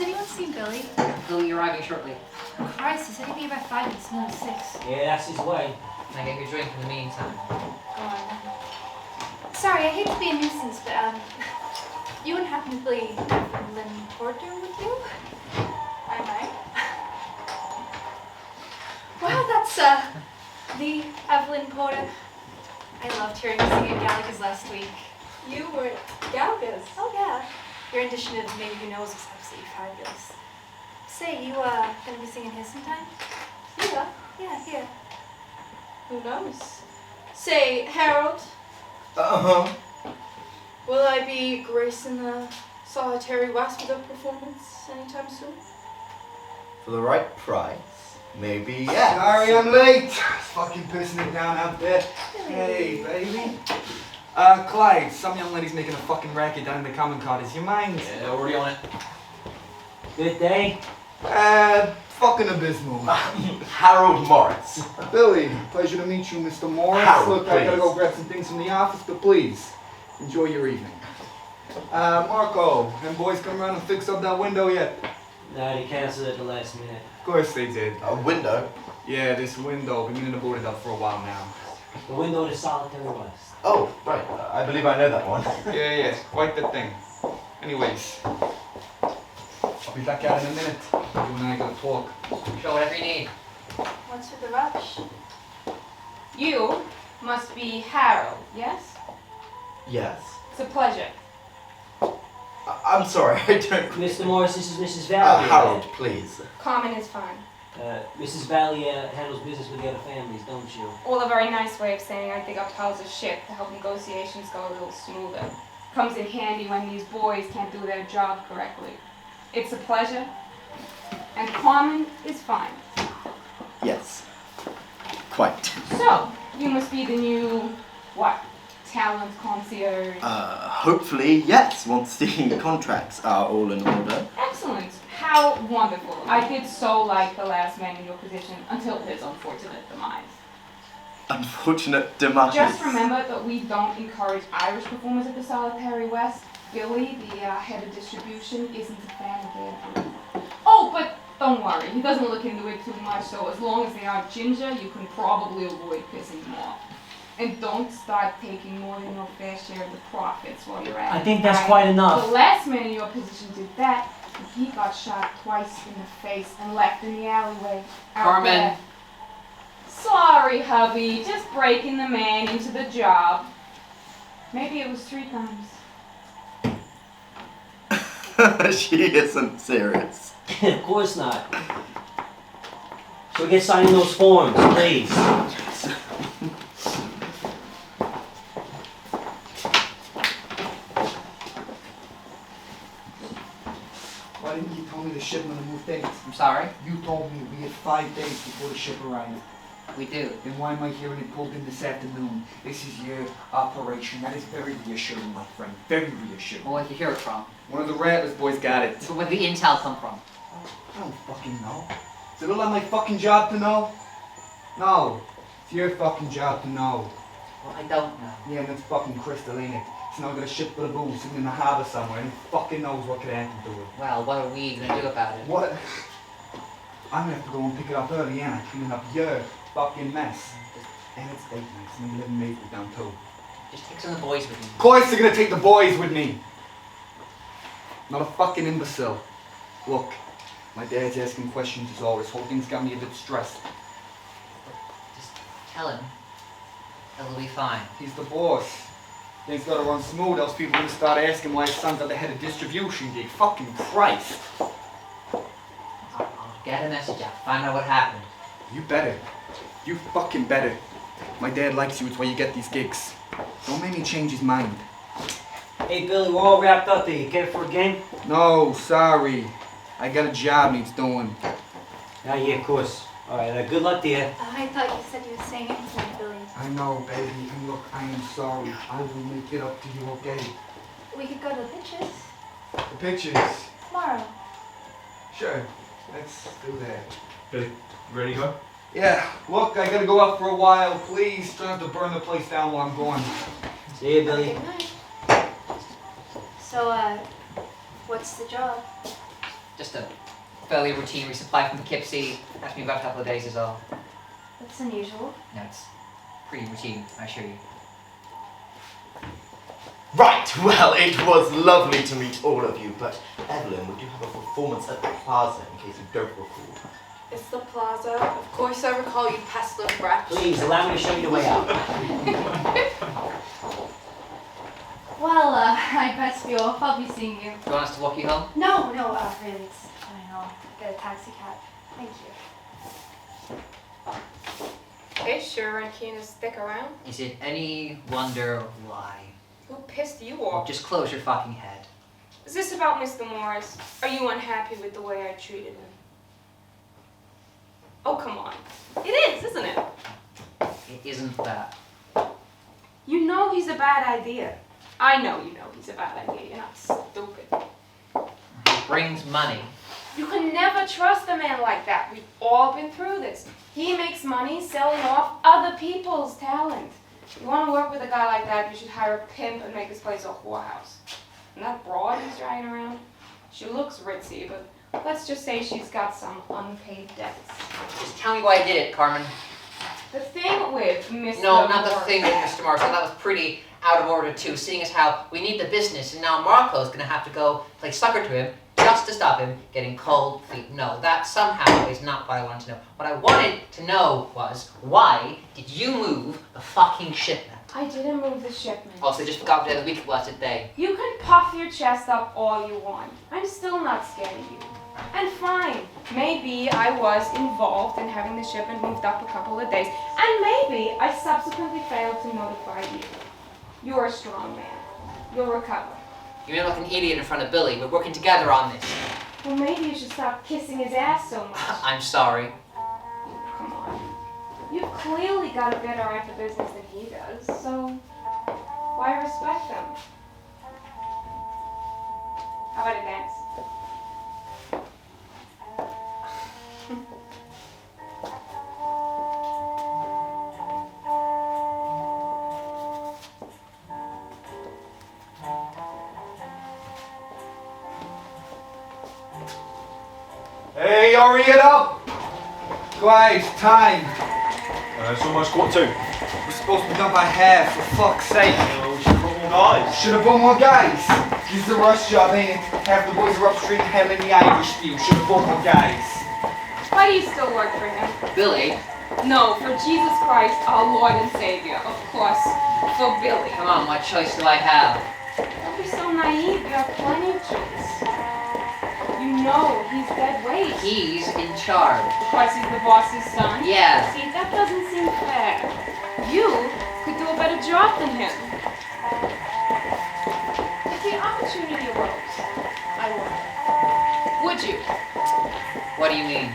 Has anyone seen Billy? He'll be arriving shortly. Christ, he said he'd be about 5 minutes, no 6. Yeah, that's his way. Can I get you a drink in the meantime? Go on. Sorry, I hate to be a nuisance, but you wouldn't happen to play Evelyn Porter with you? I might. Wow, that's the Evelyn Porter. I loved hearing you sing at Gallagher's last week. You were at Gallagher's? Oh yeah. Your rendition of Maybe Who Knows was absolutely fabulous. Say, you gonna be singing here sometime? Yeah. Yeah, here. Who knows? Say, Harold, Uh-huh. will I be gracing the Solitary West with a performance anytime soon? For the right price, maybe, yeah. Sorry I'm late. It's fucking pissing it down out there. Hey, baby. Clyde, some young lady's making a fucking racket down in the common cottage. You mind? Yeah, already on it. Good day. Fucking abysmal. Harold Morris. Billy, pleasure to meet you, Mr. Morris. Harold, Look, I gotta please. go grab some things from the office, but please, enjoy your evening. Marco, them boys come around and fix up that window yet? No, they canceled at the last minute. Of course they did. A window. Yeah, this window, been meaning to board it up for a while now. The window to Solitary West. Oh, right. I believe I know that one. Yeah, quite the thing. Anyways, I'll be back out in a minute. You and I gotta talk. Sure, whatever you need. What's with the rush? You must be Harold, yes? Yes. It's a pleasure. I'm sorry, I don't... Mr. Morris, this is Mrs. Valley. Harold, please. Common is fine. Mrs. Valley handles business with the other families, don't you? All a very nice way of saying I dig up piles of shit to help negotiations go a little smoother. Comes in handy when these boys can't do their job correctly. It's a pleasure. And common is fine. Yes. Quite. So, you must be the new, what? Talent concierge? Hopefully, yes, once the contracts are all in order. Excellent. How wonderful. I did so like the last man in your position until his unfortunate demise. Unfortunate demise. Just remember that we don't encourage Irish performers at the Solitary West. Billy, the head of distribution, isn't a fan of their. Oh, but don't worry, he doesn't look into it too much, so as long as they aren't ginger, you can probably avoid pissing them off. And don't start taking more than your fair share of the profits while you're at it. I think that's quite enough. The last man in your position did that, and he got shot twice in the face and left in the alleyway. out Carmen. there. Sorry, hubby, just breaking the man into the job. Maybe it was 3 times. She isn't serious. Of course not. So get signing those forms, please. Why didn't you tell me the shipment had moved dates? I'm sorry. You told me we had 5 days before the ship arrived. We do. Then why am I hearing it pulled in this afternoon? This is your operation. That is very reassuring, my friend. Very reassuring. Well, where'd you hear it from? One of the Rattlers boys got it. So where'd the intel come from? I don't fucking know. Is it all my fucking job to know? No. It's your fucking job to know. Well, I don't know. Yeah, and it's fucking crystal, ain't it? So now I got a ship full of booze sitting in the harbour somewhere, and who fucking knows what could happen to it. Well, what are we gonna do about it? What? I'm gonna have to go and pick it up early, and I'm cleaning up your fucking mess. And it's date night, so my living mate was down too. Just take some of the boys with you. Of course they're gonna take the boys with me. Not a fucking imbecile. Look, my dad's asking questions as always. Whole thing's got me a bit stressed. Just tell him. It'll be fine. He's the boss. Things gotta run smooth, else people are gonna start asking why his son's at the head of distribution gig. Fucking Christ. I'll get a message out. Find out what happened. You better. You fucking better. My dad likes you, it's why you get these gigs. Don't make me change his mind. Hey, Billy, we're all wrapped up there. You care for a game? No, sorry. I got a job needs doing. Yeah, of course. All right, good luck to you. I thought you said you were saying anything, Billy. I know, baby, and look, I am sorry. I will make it up to you, okay? We could go to the pictures The pictures. tomorrow. Sure, let's do that. Billy, ready to go? Yeah, look, I gotta go out for a while. Please try not to burn the place down while I'm gone. See you, Billy. Good night. So, what's the job? Just a fairly routine resupply from Poughkeepsie. That's me about a couple of days is all. That's unusual. No, it's pretty routine, I assure you. Right, well, it was lovely to meet all of you, but Evelyn, we do have a performance at the Plaza, in case you don't recall. It's the Plaza. Of course I recall, you pestilent brat. Please, allow me to show you the way out. Well, I best be off. I'll be seeing you. Do you want us to walk you home? No, really, it's fine. I'll get a taxi cab. Thank you. They sure aren't keen to stick around. Is it any wonder why? Who pissed you Oh, off? just close your fucking head. Is this about Mr. Morris? Are you unhappy with the way I treated him? Oh, come on. It is, isn't it? It isn't that. You know he's a bad idea. I know you know he's a bad idea. You're not stupid. It brings money. You can never trust a man like that. We've all been through this. He makes money selling off other people's talent. You want to work with a guy like that, you should hire a pimp and make this place a whorehouse. And that broad he's dragging around, she looks ritzy, but let's just say she's got some unpaid debts. Just tell me why I did it, Carmen. The thing with Mr. No, not the Morris- thing with Mr. Morris. That was pretty out of order too, seeing as how we need the business, and now Marco's gonna have to go play sucker to him just to stop him getting cold feet. No, that somehow is not what I wanted to know. What I wanted to know was, why did you move the fucking shipment? I didn't move the shipment. Oh, so they just forgot the other week it was, did they? You can puff your chest up all you want. I'm still not scared of you. And fine, maybe I was involved in having the shipment moved up a couple of days, and maybe I subsequently failed to notify you. You're a strong man. You'll recover. You may look an idiot in front of Billy. We're working together on this. Well, maybe you should stop kissing his ass so much. I'm sorry. Come on. You've clearly got a better eye for business than he does, so why respect them? How about a dance? Hey, hurry it up! Guys, time. It's almost ~2. We're supposed to be done by half, for fuck's sake. We should have got more guys. Should have brought more guys. This is a rush job, ain't it? Half the boys are upstream handling the Irish steel. Should have brought more guys. Why do you still work for him? Billy, No, for Jesus Christ, our Lord and Savior, of course, for Billy. come on, what choice do I have? Don't be so naive, you have plenty of choice. You know he's dead weight. He's in charge. Because he's the boss's son? Yeah. See, that doesn't seem fair. You could do a better job than him. If the opportunity arose, I would. Would you? What do you mean?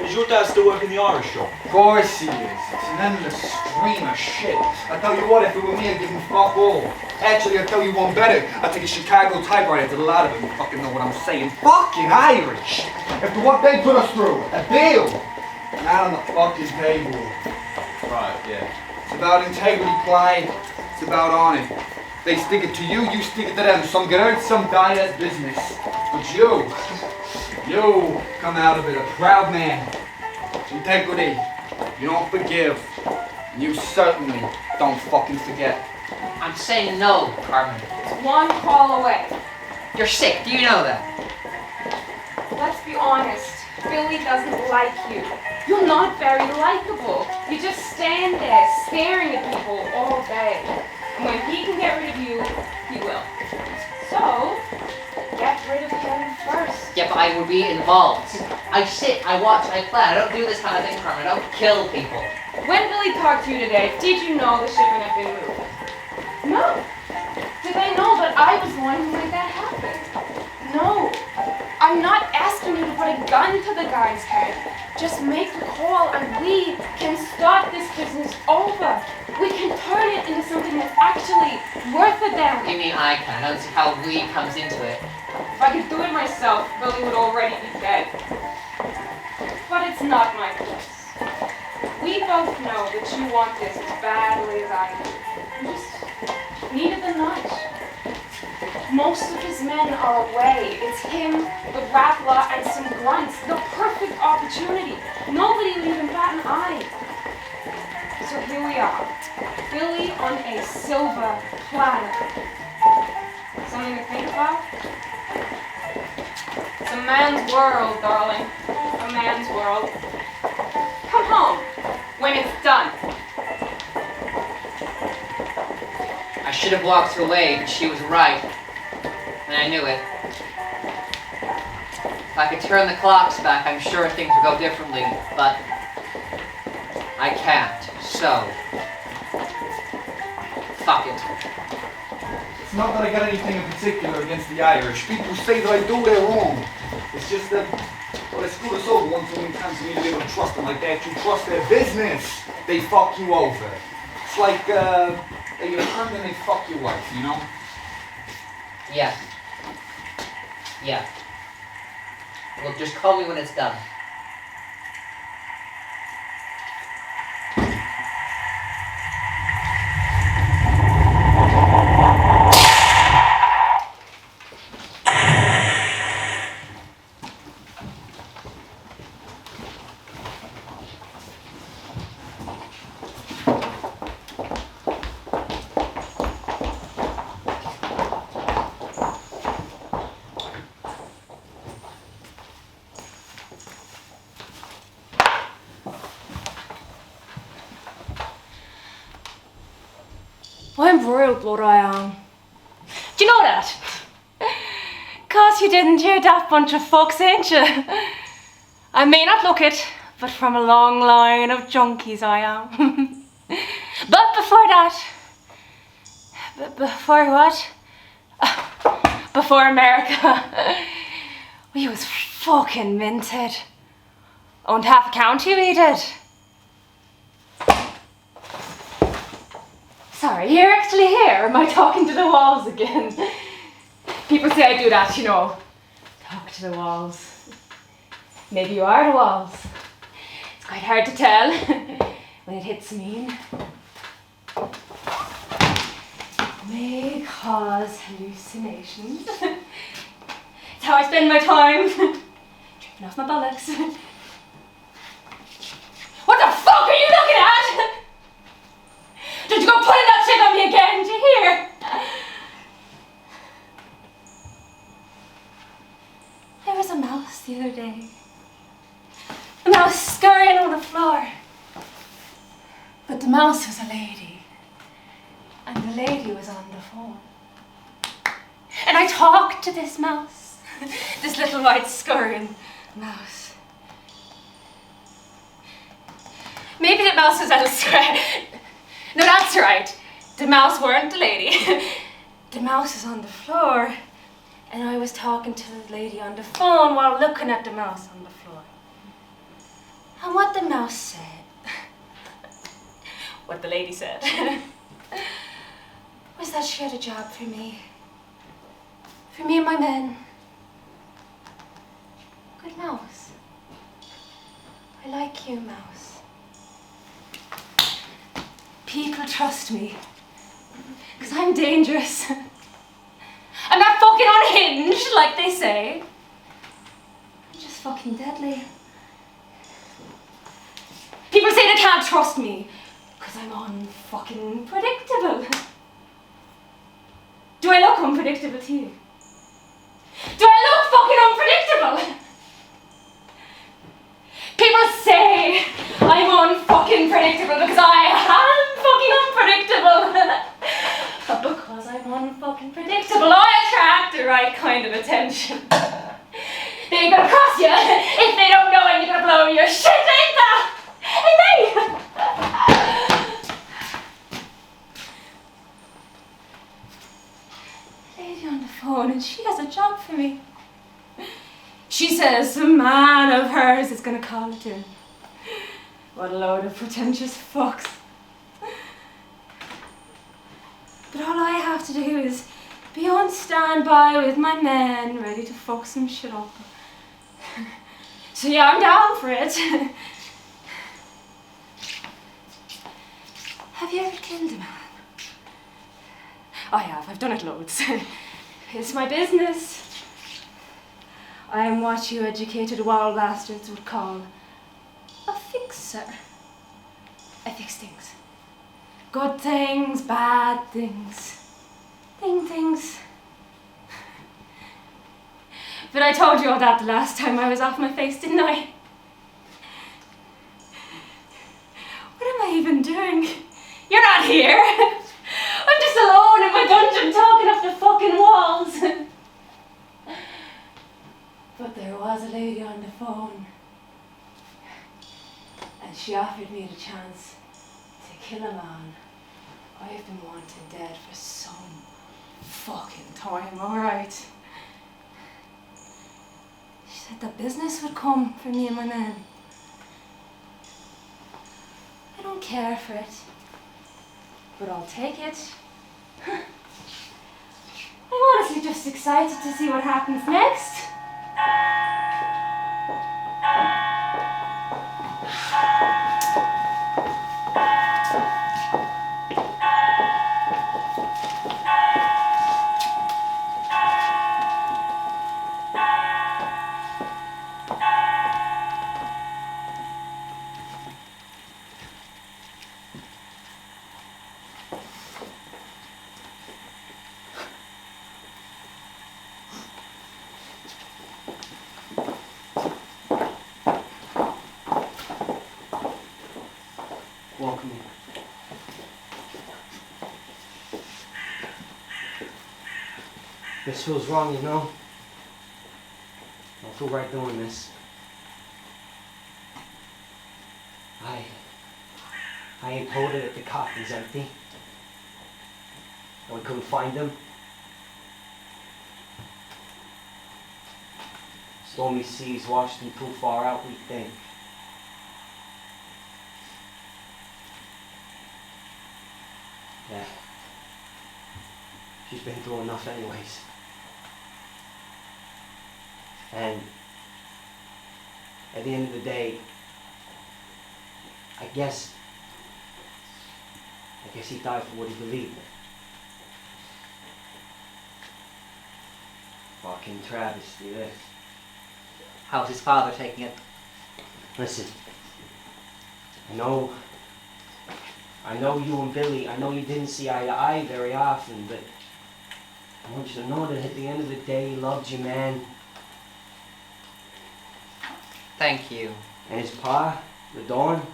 Is your dad still working the Irish shop? Of course he is. It's an endless stream of shit. I tell you what, if it were me, I'd give him fuck all. Actually, I'll tell you one better. I'd take a Chicago typewriter to the lot of them. You fucking know what I'm saying. Fucking Irish! After what they put us through, a deal! Not on the fucking table. Right, yeah. It's about integrity, Clyde. It's about honor. They stick it to you, you stick it to them. Some get hurt, some die, that's business. But you come out of it a proud man. Integrity. You don't forgive. And you certainly don't fucking forget. I'm saying no, Carmen. It's one call away. You're sick, do you know that? Let's be honest. Billy doesn't like you. You're not very likable. You just stand there staring at people all day. And when he can get rid of you, he will. So, get rid of him first. Yeah, but I would be involved. I sit, I watch, I plan. I don't do this kind of thing, Carmen. I don't kill people. When Billy talked to you today, did you know the shipment had been moved? No. Did they know that I was the one who made that happen? No. I'm not asking you to put a gun to the guy's head. Just make the call and we can start this business over. We can turn it into something that's actually worth a damn. You mean I can? I don't see how we comes into it. If I could do it myself, Billy would already be dead. But it's not my place. We both know that you want this as badly as I do. You just needed the knife. Most of his men are away. It's him, the rattler, and some grunts. The perfect opportunity. Nobody will even bat an eye. So here we are. Billy on a silver platter. Something to think about? It's a man's world, darling. A man's world. Come home when it's done. I should have walked her away, but she was right. And I knew it. If I could turn the clocks back, I'm sure things would go differently, but I can't, so fuck it. It's not that I got anything in particular against the Irish. People say that I do their wrong. It's just that, well, they screwed us over one too many times for me to be able to trust them like that. You trust their business, they fuck you over. It's like, they get a friend and they fuck your wife, you know? Yeah. Yeah. Well, just call me when it's done. I'm broiled, blood I am. Do you know that? 'Cause you didn't hear that bunch of fucks, ain't you? I may not look it, but from a long line of junkies I am. But before that, before what? Before America, we was fucking minted. Owned half a county, we did. Sorry, you're actually here. Am I talking to the walls again? People say I do that, you know. Talk to the walls. Maybe you are the walls. It's quite hard to tell when it hits mean. May cause hallucinations. It's how I spend my time. Tripping off my bollocks. What the fuck are you looking at? Did you go putting that shit on me again? Did you hear? There was a mouse the other day. A mouse scurrying on the floor. But the mouse was a lady. And the lady was on the phone. And I talked to this mouse. This little white scurrying mouse. Maybe the mouse was at a scratch. No, that's right. The mouse weren't the lady. The mouse is on the floor. And I was talking to the lady on the phone while looking at the mouse on the floor. And what the mouse said, what the lady said, was that she had a job for me. For me and my men. Good mouse. I like you, mouse. People trust me, because I'm dangerous. I'm not fucking unhinged, like they say. I'm just fucking deadly. People say they can't trust me, because I'm unfucking predictable. Do I look unpredictable to you? Do I look fucking unpredictable? People say I'm unfucking predictable because I am fucking unpredictable. But because I'm unfucking predictable, I attract the right kind of attention. They ain't gonna cross you if they don't know when you're gonna blow your shit, ain't that? Ain't they? Lady on the phone, and she has a job for me. She says a man of hers is gonna call it in. What a load of pretentious fucks. But all I have to do is be on standby with my men, ready to fuck some shit up. So yeah, I'm down for it. Have you ever killed a man? I have, I've done it loads. It's my business. I am what you educated wild bastards would call a fixer. I fix things. Good things, bad things. Things. But I told you all that the last time I was off my face, didn't I? What am I even doing? You're not here. I'm just alone in my dungeon talking up the fucking walls. But there was a lady on the phone. And she offered me the chance to kill a man I've been wanting dead for some fucking time, alright? She said that business would come for me and my men. I don't care for it, but I'll take it. I'm honestly just excited to see what happens next. Welcome. This feels wrong, you know? I don't feel right doing this. I ain't told her that the coffin's empty. And we couldn't find him. Stormy seas washed him too far out, we think. Yeah. She's been through enough anyways. And at the end of the day, I guess he died for what he believed in. Fucking travesty, this. How's his father taking it? Listen, I know you and Billy, I know you didn't see eye to eye very often, but I want you to know that at the end of the day, he loved you, man. Thank you. And his pa, the Dawn,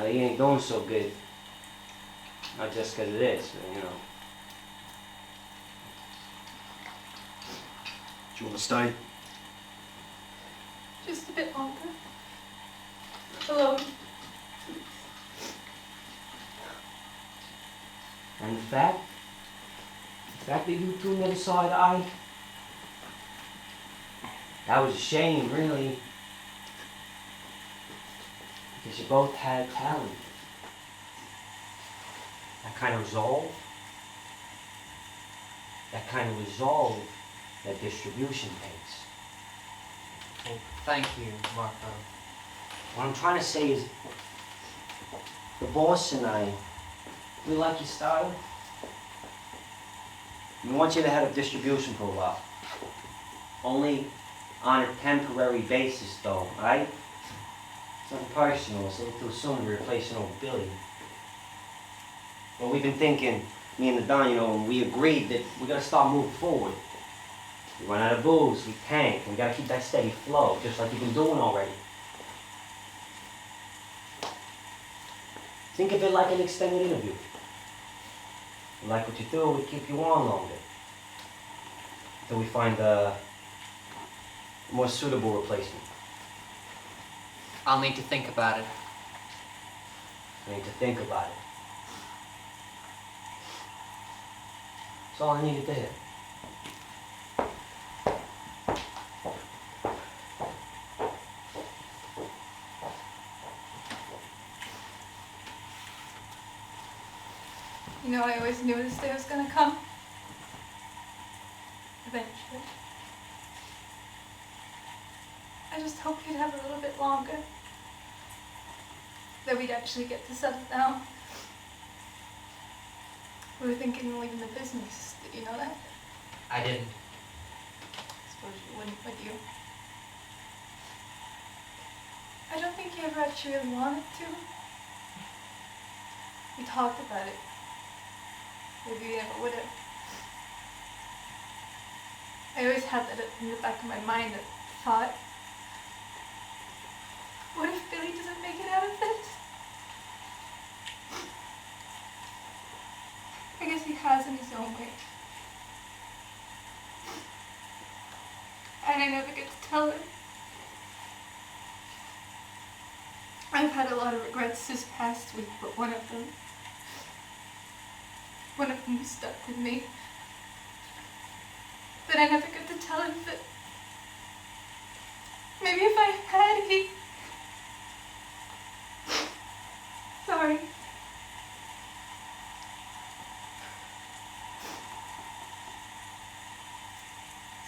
he ain't doing so good. Not just 'cause of this, but, you know. Do you want to stay? Just a bit longer. Alone. And the fact that you two never saw eye to eye, that was a shame, really. Because you both had talent. That kind of resolve that distribution takes. Oh, thank you, Marco. What I'm trying to say is, the boss and I, we like your style. We want you to head up distribution for a while. Only on a temporary basis, though, right? It's nothing personal, so too soon we're replacing old Billy. But we've been thinking, me and the Don, you know, and we agreed that we gotta start moving forward. We run out of booze, we tank, and we gotta keep that steady flow, just like you've been doing already. Think of it like an extended interview. We like what you do, we keep you on longer. Until we find a more suitable replacement. I'll need to think about it. I need to think about it. That's all I needed to hear. You know, I always knew this day was gonna come. Eventually. I just hoped you'd have a little bit longer. That we'd actually get to settle down. We were thinking of leaving the business. Did you know that? I didn't. Suppose you wouldn't, would you? I don't think you ever actually really wanted to. We talked about it. Maybe you never would have. I always had that in the back of my mind, that thought, what if Billy doesn't make it out of this? I guess he has in his own way. And I never get to tell him. I've had a lot of regrets this past week, but one of them stuck with me. That I never get to tell him that maybe if I had, he... Sorry.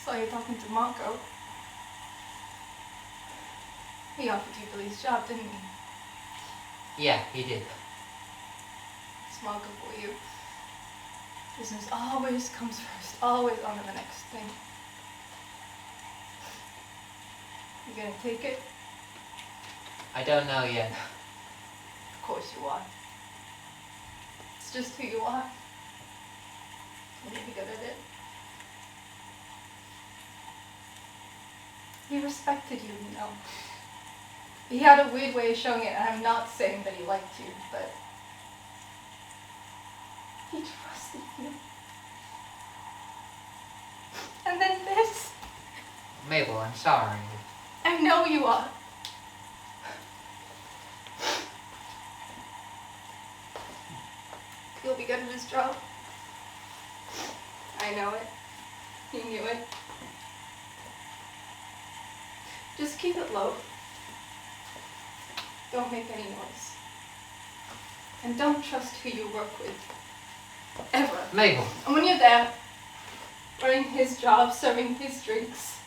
Saw you talking to Marco. He offered you Billy's job, didn't he? Yeah, he did. Marco for you. Business always comes first, always on to the next thing. You gonna take it? I don't know yet. Of course you are. It's just who you are. And you'll be good at it. He respected you, you know. He had a weird way of showing it, and I'm not saying that he liked you, but he trusted you. And then this. Mabel, I'm sorry. I know you are. He'll be good at his job. I know it. He knew it. Just keep it low. Don't make any noise. And don't trust who you work with. Ever. Mabel. And when you're there, running his job, serving his drinks,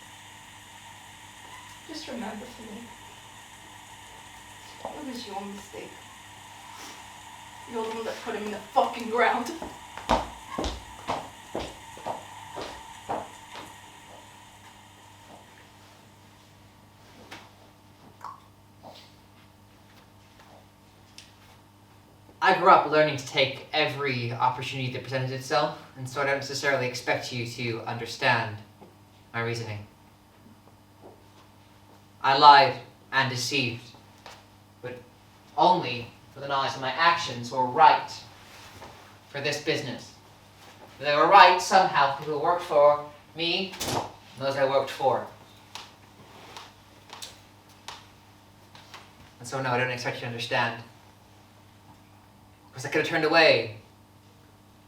just remember for me, it was your mistake. You're the one that put him in the fucking ground. I grew up learning to take every opportunity that presented itself, and so I don't necessarily expect you to understand my reasoning. I lied and deceived, but only for the knowledge that my actions were right for this business. They were right somehow for people who worked for me and those I worked for. And so no, I don't expect you to understand. Because I could have turned away,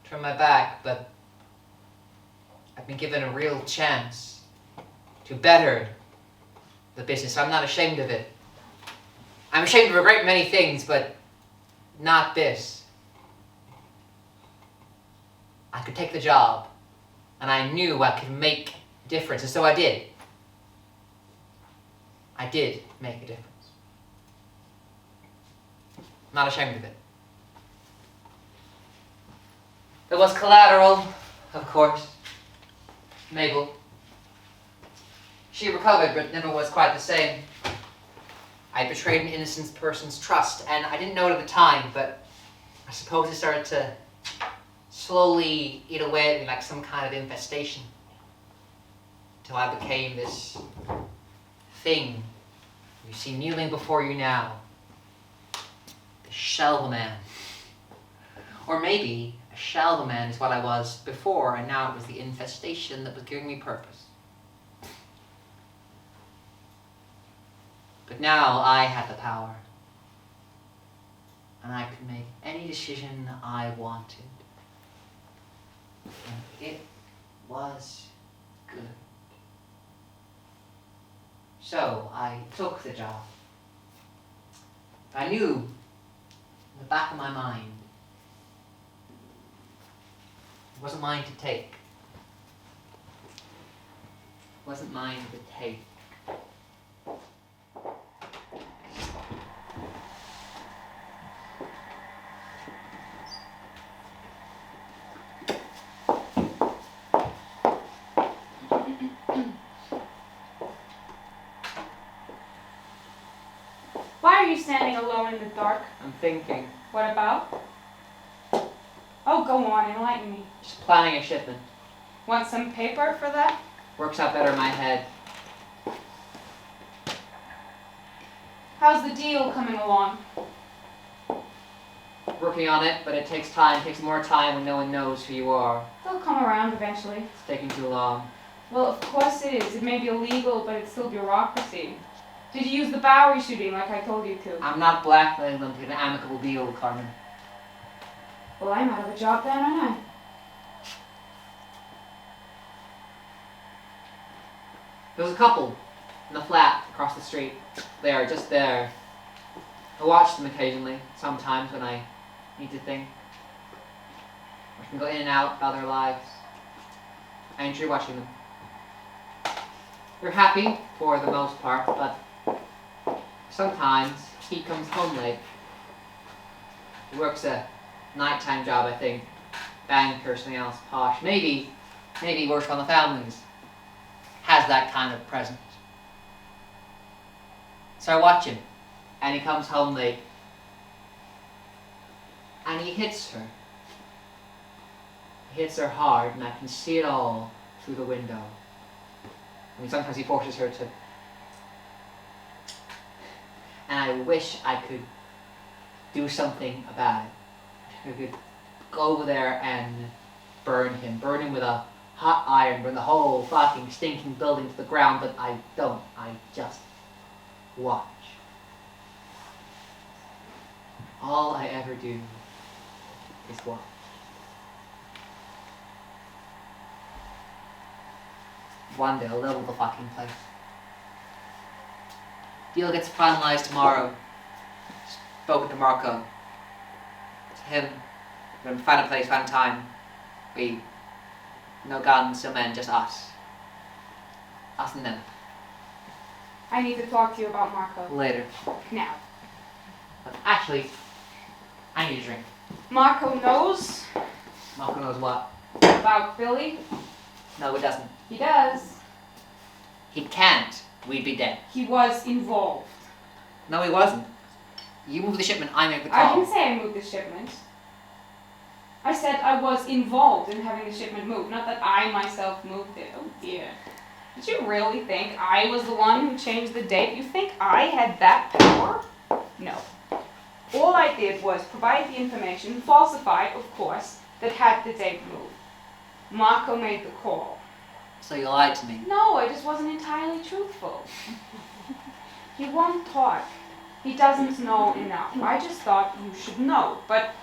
turned my back, but I've been given a real chance to better the business. I'm not ashamed of it. I'm ashamed of a great many things, but not this. I could take the job, and I knew I could make a difference, and so I did. I did make a difference. I'm not ashamed of it. There was collateral, of course. Mabel. She recovered, but never was quite the same. I betrayed an innocent person's trust, and I didn't know it at the time, but I suppose it started to slowly eat away at me like some kind of infestation. Till I became this thing you see kneeling before you now. The shell of a man. Or maybe a shell of a man is what I was before, and now it was the infestation that was giving me purpose. But now I had the power, and I could make any decision I wanted. And it was good. So I took the job. I knew in the back of my mind it wasn't mine to take. It wasn't mine to take. Why are you standing alone in the dark? I'm thinking. What about? Oh, go on, enlighten me. Just planning a shipment. Want some paper for that? Works out better in my head. How's the deal coming along? Working on it, but it takes time. It takes more time when no one knows who you are. They'll come around eventually. It's taking too long. Well, of course it is. It may be illegal, but it's still bureaucracy. Did you use the Bowery shooting like I told you to? I'm not blackmailing them to get an amicable deal, Carmen. Well, I'm out of a job then, aren't I? There was a couple in the flat across the street. There, just there. I watch them occasionally, sometimes when I need to think. Watch them go in and out about their lives. I enjoy watching them. They're happy for the most part, but sometimes he comes home late. He works a nighttime job, I think. Banker, something else, posh. Maybe works on the families. Has that kind of presence. So I watch him, and he comes home late, and he hits her. He hits her hard, and I can see it all through the window. I mean, sometimes he forces her to. And I wish I could do something about it. I could go over there and burn him with a hot iron, burn the whole fucking stinking building to the ground, but I don't. I just watch. All I ever do is watch. One day I'll level the fucking place. Deal gets finalized tomorrow. Spoken to Marco. To him, when we find a place, find a time. No guns, no men, just us. Us and them. I need to talk to you about Marco. Later. Now. But actually, I need a drink. Marco knows Marco knows what? about Billy. No, he doesn't. He does. He can't. We'd be dead. He was involved. No, he wasn't. You move the shipment, I make the I call. didn't say I moved the shipment. I said I was involved in having the shipment moved, not that I myself moved it. Oh dear. Did you really think I was the one who changed the date? You think I had that power? No. All I did was provide the information, falsified, of course, that had the date moved. Marco made the call. So you lied to me. No, I just wasn't entirely truthful. He won't talk. He doesn't know enough. I just thought you should know. But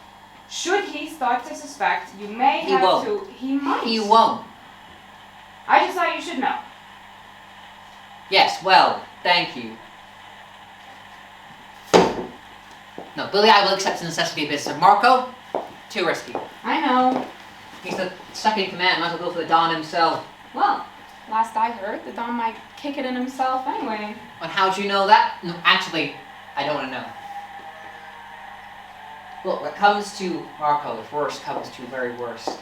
should he start to suspect, you may have to... He might. He won't. I just thought you should know. Yes, well, thank you. No, Billy, I will accept the necessity of business. Marco, too risky. I know. He's the second in command, might as well go for the Don himself. Well, last I heard, the Don might kick it in himself anyway. And how'd you know that? No, actually, I don't want to know. Look, when it comes to Marco, if worst comes to very worst,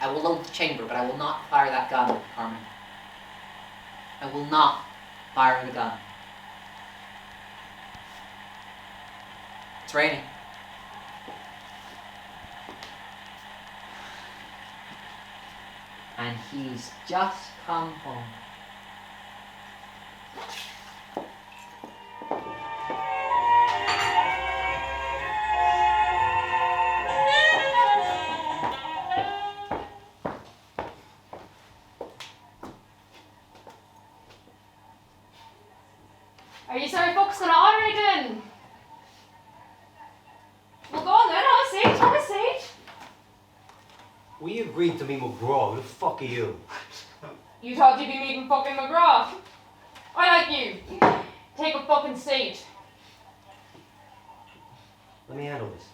I will load the chamber, but I will not fire that gun, Carmen. I will not fire the gun. It's raining. And he's just come home. Are you sorry folks gonna order again? Well, go on then, have a seat, have a seat. We agreed to meet McGraw. Who the fuck are you? You thought you'd be meeting fucking McGraw. I like you. Take a fucking seat. Let me handle this.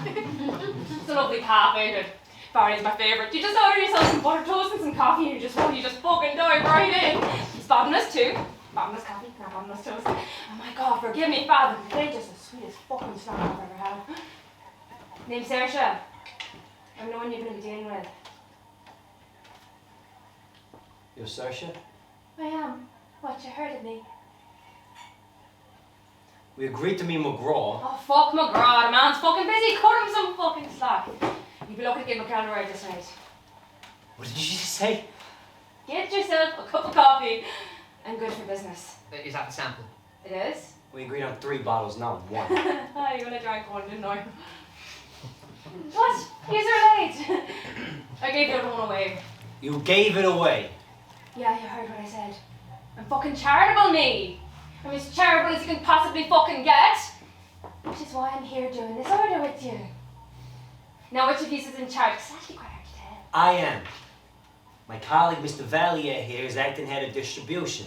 It's a lovely calf, ain't it? Barney's my favourite. You just order yourself some butter toast and some coffee and you just fucking dive right in. It's bottomless too. Bottomless coffee, not bottomless toast. Oh my god, forgive me, Father. They're just the sweetest fucking snack I've ever had. Name's Saoirse. I'm the one you're going to be dealing with. You're Saoirse? I am. What, you heard of me? We agreed to meet McGraw. Oh, fuck McGraw. The man's fucking busy. Cut him some fucking slack. You'll be lucky to get McCarthy right this night. What did you just say? Get yourself a cup of coffee and good for business. Is that the sample? It is? We agreed on 3 bottles, not 1. You only drank one, didn't I? What? These are late. I gave the other one away. You gave it away. Yeah, you heard what I said. I'm fucking charitable, me. I'm as charitable as you can possibly fucking get. Which is why I'm here doing this order with you. Now, which of you is in charge? It's actually quite hard to tell. I am. My colleague, Mr. Valier here, is acting head of distribution.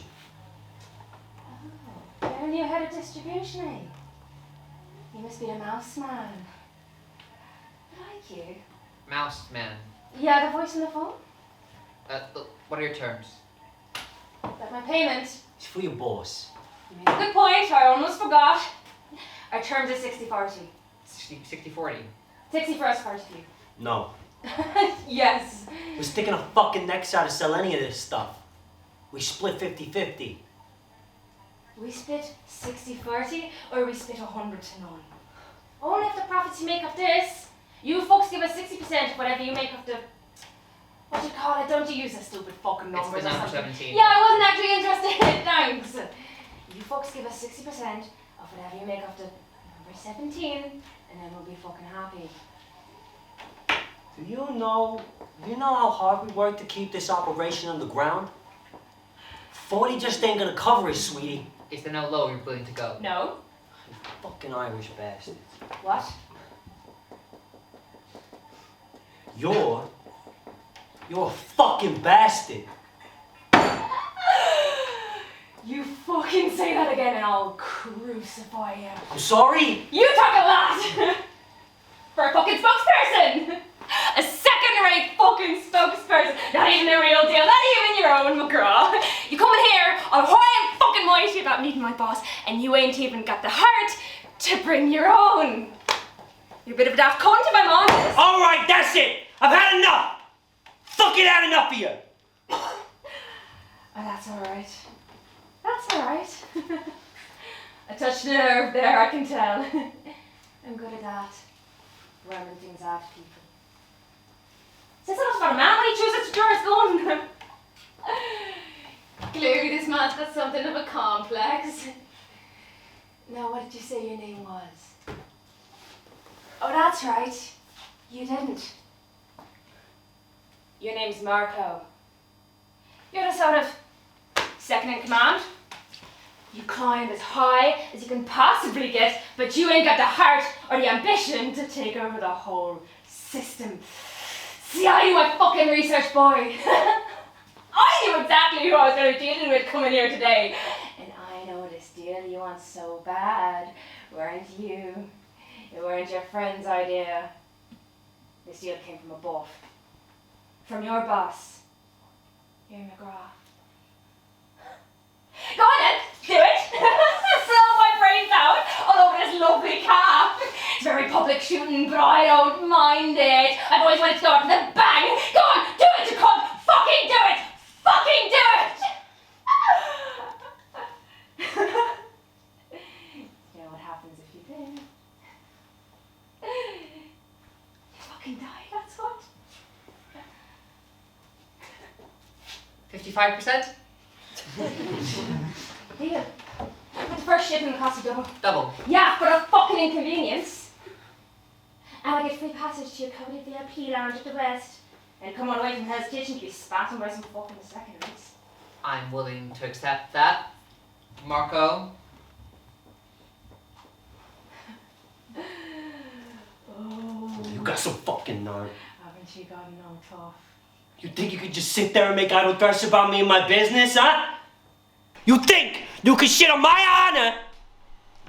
Oh, you're a new head of distribution, eh? You must be a mouse man. I like you. Mouse man. Yeah, the voice on the phone? Look, what are your terms? That my payment. It's for your boss. You made a good point, I almost forgot. Our terms are 60-40. 60-40. 60 for us, 40 for you. No. Yes. We're sticking our fucking necks out to sell any of this stuff. We split 50-50. We split 60-40 or we split 100 to none. Only if the profits you make off this, you folks give us 60%, whatever you make off the, what do you call it? Don't you use a stupid fucking number? It's the number 17. Yeah, I wasn't actually interested. Thanks. You folks give us 60% of whatever you make off the number 17, and then we'll be fucking happy. Do you know how hard we work to keep this operation on the ground? 40 just ain't gonna cover it, sweetie. Is there no lower you're willing to go? No. You fucking Irish bastard. What? You're a fucking bastard. You fucking say that again and I'll crucify you. I'm sorry? You talk a lot! For a fucking spokesperson! A second-rate fucking spokesperson! Not even the real deal, not even your own McGraw. You come in here all high and fucking mighty about meeting my boss, and you ain't even got the heart to bring your own. You're a bit of a daft cunt if I'm honest. Alright, that's it! I've had enough! Fucking had enough of you! Oh, that's alright. That's alright. I touched a nerve there, I can tell. I'm good at that. Ramming things out of people. Says a lot about a man when he chooses to draw his gun. Clearly this man's got something of a complex. Now, what did you say your name was? Oh, that's right. You didn't. Your name's Marco. You're the sort of second in command. You climb as high as you can possibly get, but you ain't got the heart or the ambition to take over the whole system. See, I knew my fucking research boy. I knew exactly who I was going to be dealing with coming here today. And I know this deal you want so bad weren't you. It weren't your friend's idea. This deal came from above. From your boss. Your McGraw. Go on then, do it! Blow my brains out all over this lovely calf. It's very public shooting, but I don't mind it. I've always wanted to go out with a bang. Go on, do it, you cunt! Fucking do it! Fucking do it! You know what happens if you did? You fucking die, that's what. 55%? Deal. But the first shipment cost you double. Double. Yeah, for a fucking inconvenience. And I get free passage to your coveted VIP lounge at the West. And come on away from Hell's Kitchen to be spat on by some fucking secondaries. I'm willing to accept that. Marco? Oh. You got some fucking nerve. Haven't you got no tough? You think you could just sit there and make idle threats about me and my business, huh? You think you could shit on my honor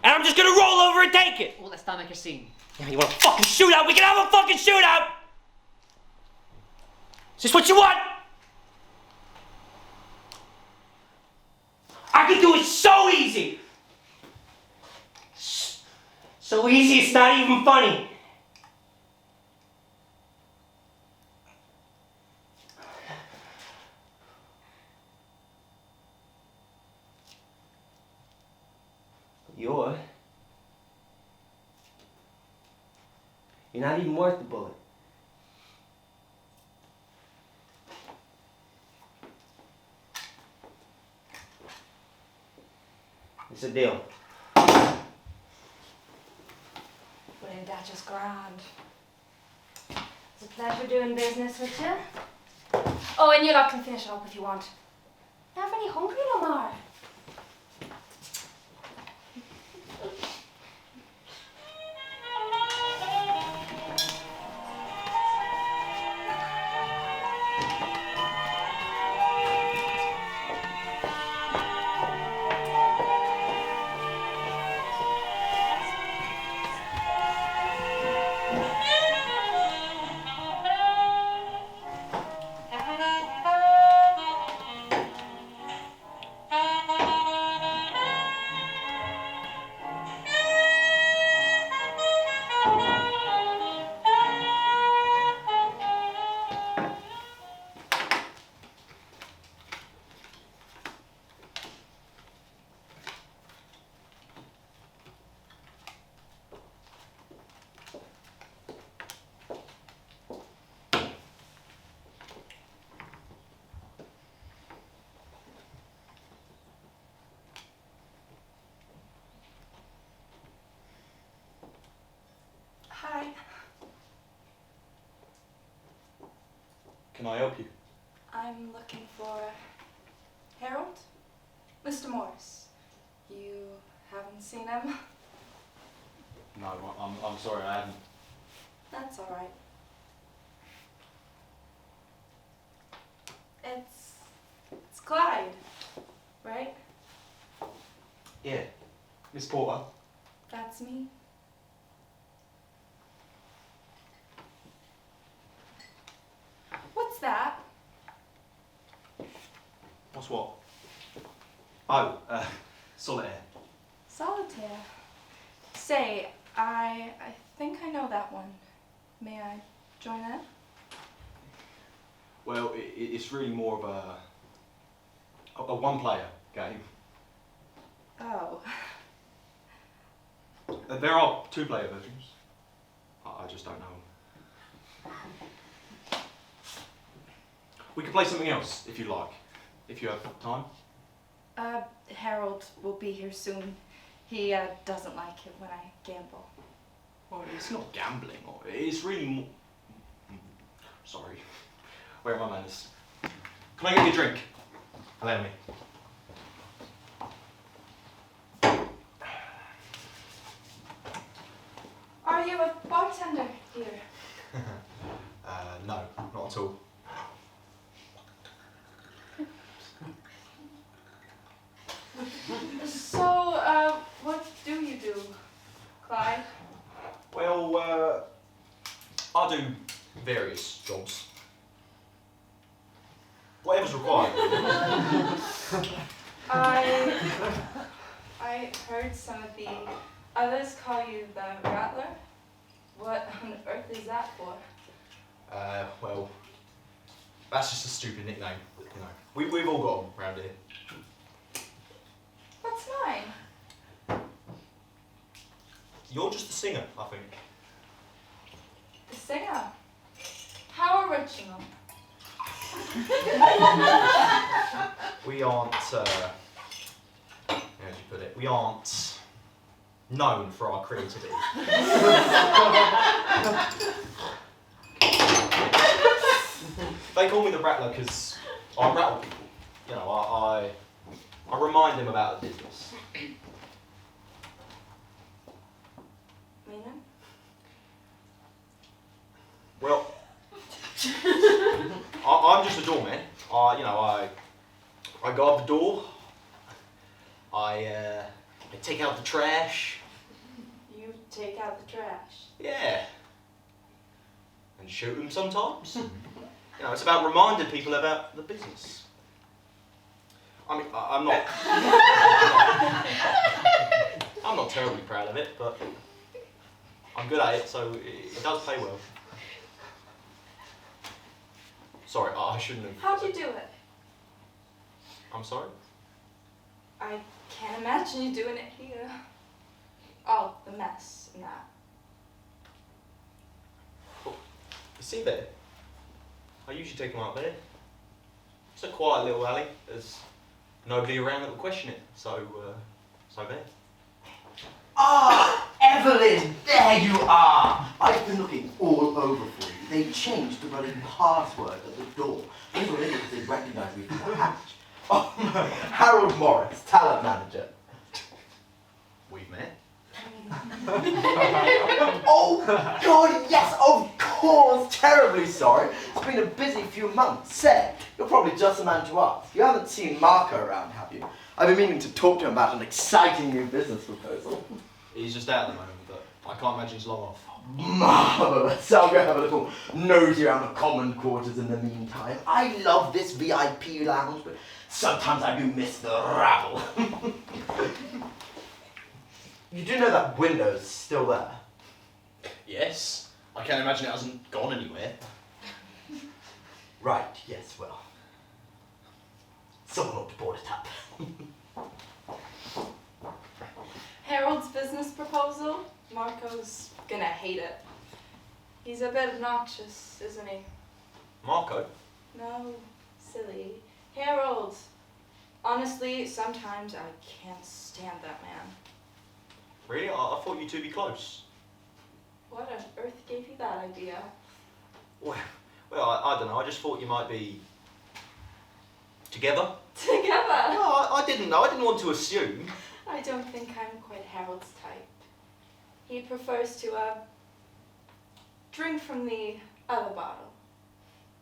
and I'm just gonna roll over and take it? Well, let's not make a scene. Yeah, you want a fucking shootout? We can have a fucking shootout! Is this what you want? I can do it so easy! So easy it's not even funny. You're You're not even worth the bullet. It's a deal. Well, ain't that just grand? It's a pleasure doing business with you. Oh, and you lot can finish it up if you want. Never any hungry no more. Hi. Can I help you? I'm looking for Harold? Mr. Morris. You haven't seen him? No, I'm sorry, I haven't. That's all right. It's Clyde, right? Yeah. Miss Porter. That's me. What's that? What's what? Oh, solitaire. Solitaire. Say, I think I know that one. May I join in? Well, it's really more of a one-player game. Oh. There are two-player versions. I just don't know. We could play something else if you like, if you have time. Harold will be here soon. He doesn't like it when I gamble. Well, it's not gambling, or it's really more... Sorry. Where are my manners? Can I get you a drink? Allow me. Are you a bartender here? No, not at all. So, what do you do, Clyde? Well, I do various jobs. Whatever's required. I heard some of the others call you the Rattler. What on earth is that for? Well, that's just a stupid nickname, you know. We've all got them around here. What's mine? You're just a singer, I think. The singer. How original. We aren't, how do you put it? We aren't known for our creativity. They call me the Rattler because I rattle people. You know, I remind them about the business. Meaning? Well, I'm just a doorman. I guard the door. I take out the trash. You take out the trash. Yeah. And shoot them sometimes. You know, it's about reminding people about the business. I mean, I'm not terribly proud of it, but I'm good at it, so it does pay well. Sorry, I shouldn't have... How'd you do it? I'm sorry? I can't imagine you doing it here. All the mess and that. See there? I usually take them out there. It's a quiet little alley. There's nobody around that will question it. So there. Ah, Evelyn, there you are. I've been looking all over for you. They changed the bloody password at the door. They were in it because they recognised me from the hatch. Oh, Harold Morris, talent manager. We've met. Oh, God, yes, of course. Terribly sorry. It's been a busy few months. Say, you're probably just the man to ask. You haven't seen Marco around, have you? I've been meaning to talk to him about an exciting new business proposal. He's just out at the moment, but I can't imagine he's long off. Marvellous. I'll go have a little nosy around the common quarters in the meantime. I love this VIP lounge, but sometimes I do miss the rabble. You do know that window's still there? Yes. I can't imagine it hasn't gone anywhere. Right, yes, well. Someone ought to board it up. Harold's business proposal? Marco's gonna hate it. He's a bit obnoxious, isn't he? Marco? No, silly. Harold. Honestly, sometimes I can't stand that man. Really? I thought you two be close. What on earth gave you that idea? Well, I don't know. I just thought you might be together. Together? No, I didn't know. I didn't want to assume. I don't think I'm quite Harold's type. He prefers to, drink from the other bottle.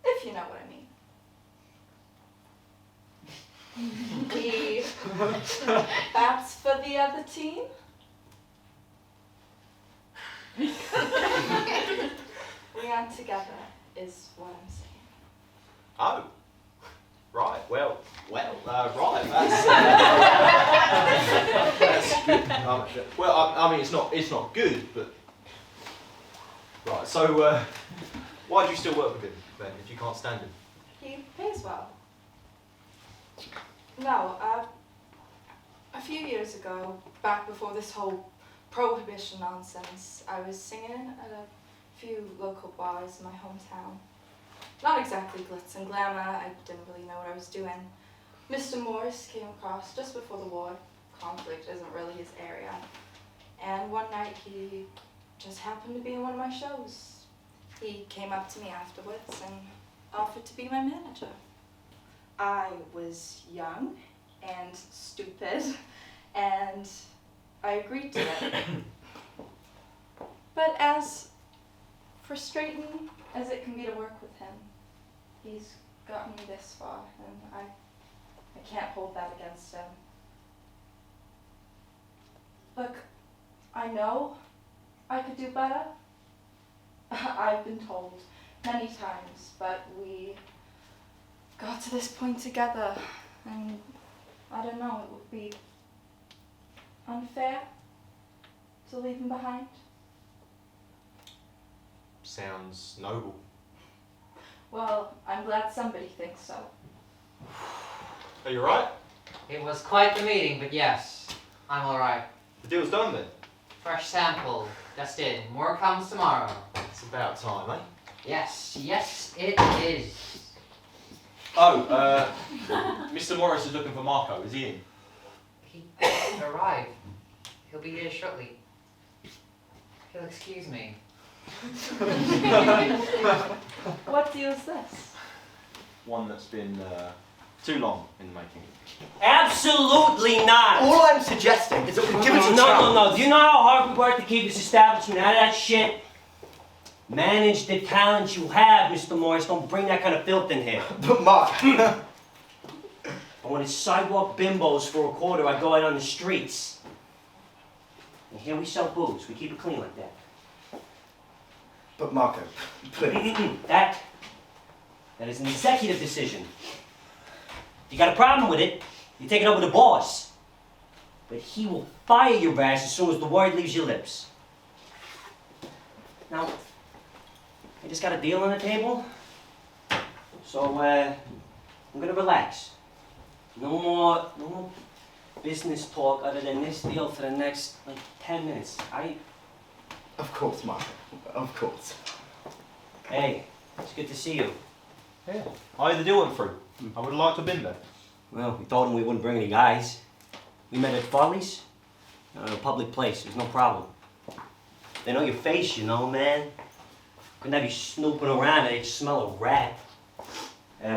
If you know what I mean. He bats for the other team. We aren't together, is what I'm saying. Oh. Right, well, right, that's good. Well, I mean, it's not good, but right. So, why do you still work with him then, if you can't stand him? He pays well. No, a few years ago, back before this whole prohibition nonsense, I was singing at a few local bars in my hometown. Not exactly glitz and glamour, I didn't really know what I was doing. Mr. Morris came across just before the war. Conflict isn't really his area. And one night he just happened to be in one of my shows. He came up to me afterwards and offered to be my manager. I was young and stupid, and I agreed to it. But as frustrating as it can be to work with him, he's got me this far, and I can't hold that against him. Look, I know I could do better. I've been told many times, but we got to this point together, and I don't know, it would be unfair to leave him behind. Sounds noble. Well, I'm glad somebody thinks so. Are you right? It was quite the meeting, but yes, I'm alright. The deal's done then? Fresh sample, just in. More comes tomorrow. It's about time, eh? Yes, it is. Oh, Mr. Morris is looking for Marco. Is he in? He arrived. He'll be here shortly. He'll excuse me. What deal is this? One that's been too long in the making. Absolutely not! All I'm suggesting is that we give it a chance. No. Do you know how hard we work to keep this establishment out of that shit? Manage the talent you have, Mr. Morris. Don't bring that kind of filth in here. But Mark... But when it's sidewalk bimbos for a quarter, I go out on the streets. And here we sell booze. We keep it clean like that. But Marco, please. That is an executive decision. If you got a problem with it, you take it up with the boss. But he will fire your ass as soon as the word leaves your lips. Now, I just got a deal on the table. So, I'm gonna relax. No more business talk other than this deal for the next, 10 minutes. Of course, Marco. Of course. Hey, It's good to see you. Yeah. How did the deal went through? I would have liked to have been there. Well, we told him we wouldn't bring any guys. We met at Farley's. A public place, there's no problem. They know your face, you know, man. Couldn't have you snooping around and they'd smell a rat.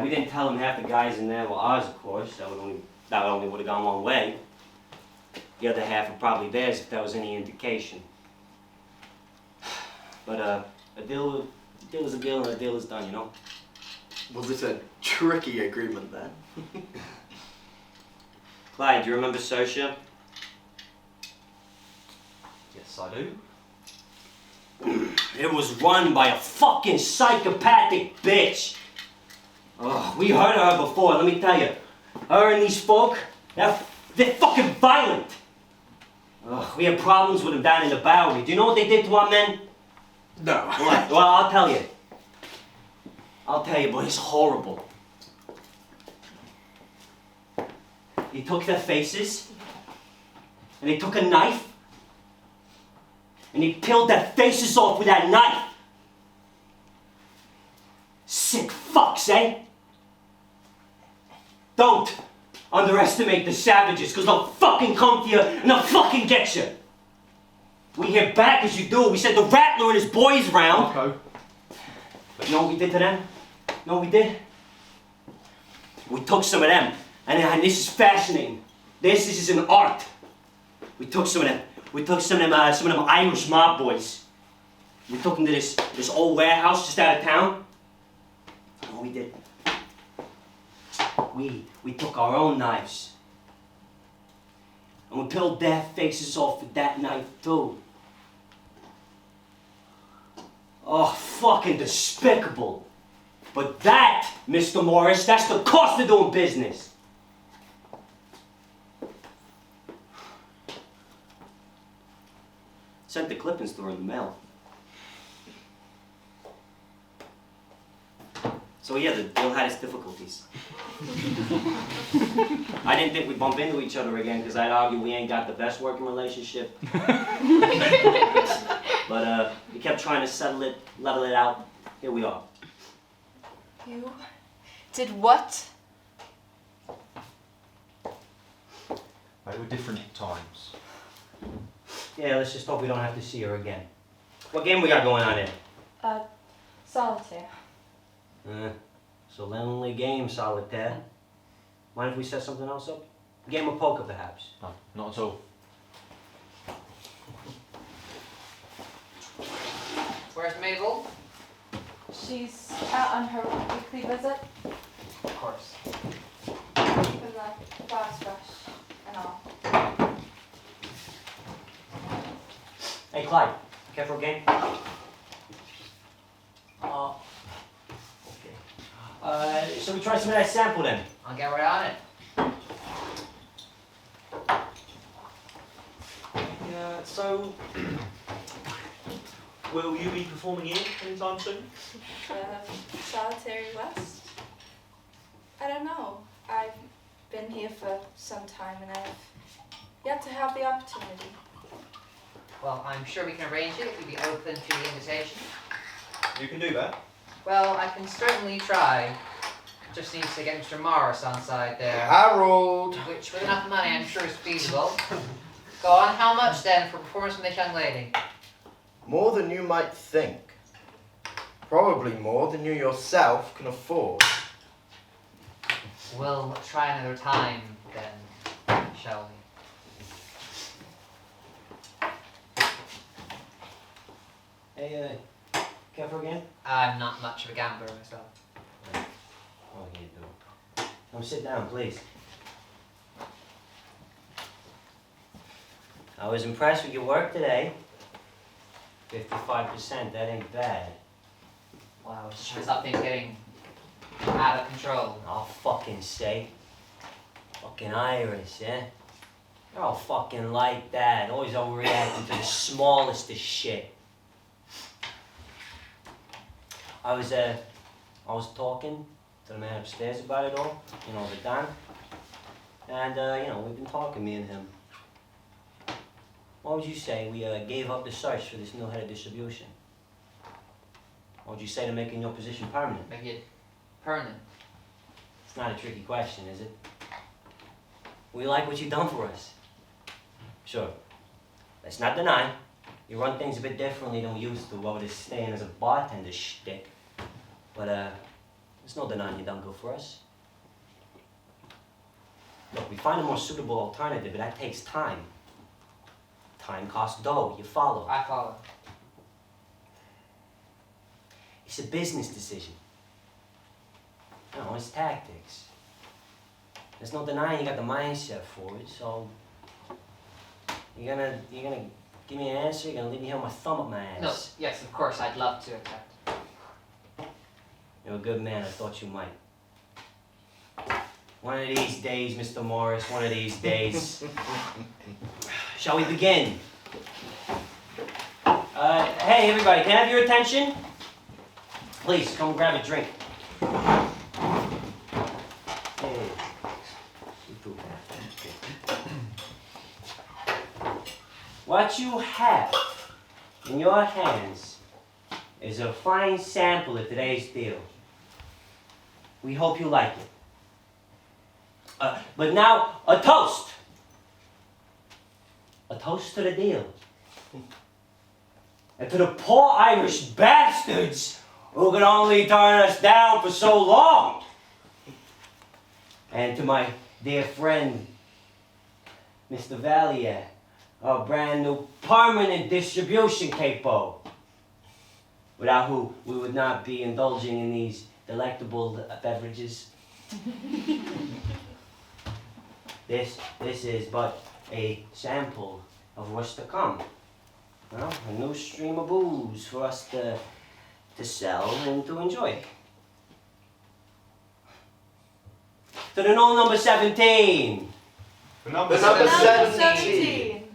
We didn't tell them half the guys in there were ours, of course. That only would have gone one way. The other half were probably theirs if that was any indication. But a deal is a deal and a deal is done, you know? Was it a tricky agreement then? Clyde, do you remember 𝗬𝗀? Yes, I do. It was run by a fucking psychopathic bitch. Oh, we heard of her before, let me tell you. Her and these folk, they're fucking violent. We had problems with them down in the Bowery. Do you know what they did to our men? No. What? Well, I'll tell you. But it's horrible. He took their faces, and he took a knife, and he peeled their faces off with that knife. Sick fucks, eh? Don't underestimate the savages, because they'll fucking come to you and they'll fucking get you. We hear back as you do. We sent the Rattler and his boys round. Okay. You know what we did to them? You know what we did? We took some of them, and this is fascinating. This is an art. We took some of them. We took some of them Irish mob boys. We took them to this old warehouse just out of town. You know what we did? We took our own knives. And we peeled their faces off with that knife too. Oh, fucking despicable. But that, Mr. Morris, that's the cost of doing business. Sent the clippings through in the mail. So yeah, the deal had its difficulties. I didn't think we'd bump into each other again because I'd argue we ain't got the best working relationship. But we kept trying to level it out. Here we are. You did what? They were different times. Yeah, let's just hope we don't have to see her again. What game we got going on here? Solitaire. It's a lonely game, Solitaire. Mind if we set something else up? A game of poker, perhaps? No, not at all. Where's Mabel? She's out on her weekly visit Of course. with the boss rush and all. Hey, Clyde, care for a game? Okay. Shall we try some of that sample then? I'll get right on it. Yeah, so... will you be performing here anytime soon? Solitary West? I don't know. I've been here for some time and I've yet to have the opportunity. Well, I'm sure we can arrange it if you'd be open to the invitation. You can do that. Well, I can certainly try. Just needs to get Mr. Morris on side there. Harold! Which, with enough money, I'm sure is feasible. Go on, how much then for performance from this young lady? More than you might think. Probably more than you yourself can afford. We'll try another time then, shall we? Hey, care for a game? I'm not much of a gambler myself. Oh, you do. Come sit down, please. I was impressed with your work today. 55%, that ain't bad. Wow, it's just stop things getting out of control. I'll fucking say. Fucking Irish, eh? They're all fucking like that. Always overreacting to the smallest of shit. I was talking to the man upstairs about it all, you know, the Don. And, you know, we've been talking, me and him. What would you say we gave up the search for this new head of distribution? What would you say to making your position permanent? Make it permanent. It's not a tricky question, is it? We like what you've done for us. Sure. Let's not deny. You run things a bit differently than we used to over this staying as a bartender shtick. But, there's no denying you done good for us. Look, we find a more suitable alternative, but that takes time. Time costs dough. You follow? I follow. It's a business decision. No, it's tactics. There's no denying you got the mindset for it, so you're gonna give me an answer, you're gonna leave me here with my thumb up my ass. No, yes, of course, I'd love to accept. You're a good man, I thought you might. One of these days, Mr. Morris, one of these days. Shall we begin? Hey everybody, can I have your attention? Please, come grab a drink. Hey. What you have in your hands is a fine sample of today's deal. We hope you like it. But now, a toast. A toast to the deal. And to the poor Irish bastards who could only turn us down for so long. And to my dear friend, Mr. Valier, our brand new permanent distribution capo, without who we would not be indulging in these delectable beverages. This is but a sample of what's to come. Well, a new stream of booze for us to sell and to enjoy. To the no number 17. The number The number 17. 17.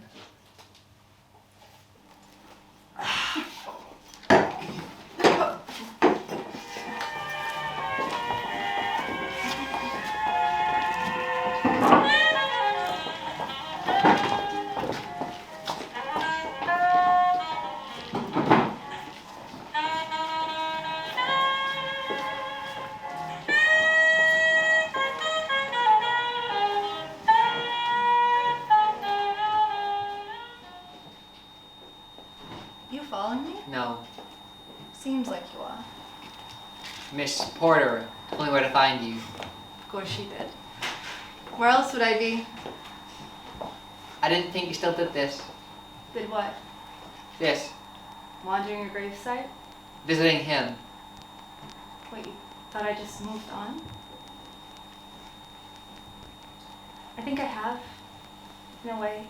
You following me? No. Seems like you are. Miss Porter told me where to find you. Of course she did. Where else would I be? I didn't think you still did this. Did what? This. Wandering a gravesite? Visiting him. Wait, you thought I just moved on? I think I have, in a way.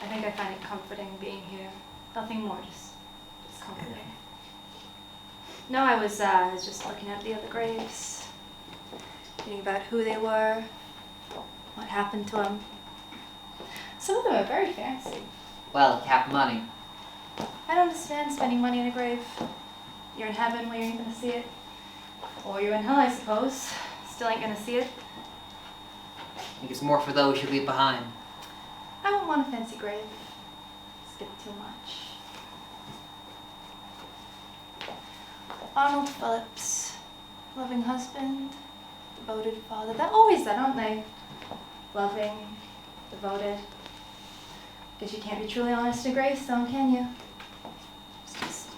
I think I find it comforting being here. Nothing more, just comforting. No, I was just looking at the other graves, thinking about who they were, what happened to them. Some of them are very fancy. Well, you have money. I don't understand spending money on a grave. You're in heaven where you ain't gonna see it. Or you're in hell, I suppose. Still ain't gonna see it. I think it's more for those you leave behind. I wouldn't want a fancy grave. It's a bit too much. Arnold Phillips, loving husband, devoted father. They're always that, aren't they? Loving, devoted. Guess you can't be truly honest in gravestone, can you? It's just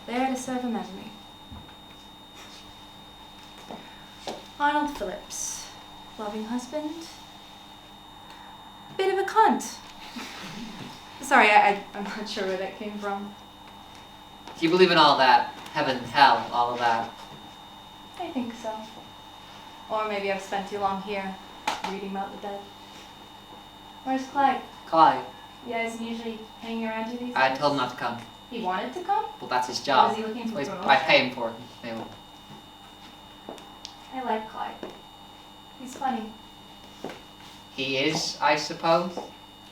there to serve a memory. Arnold Phillips, loving husband, bit of a cunt. Sorry, I'm not sure where that came from. Do you believe in all that? Heaven, hell, all of that? I think so. Or maybe I've spent too long here, reading about the dead. Where's Clyde? Clyde. You guys usually hanging around you these days? I told him not to come. He wanted to come? Well, that's his Or job. was he looking for So promotion? I pay him for it. Maybe. I like Clyde. He's funny. He is, I suppose.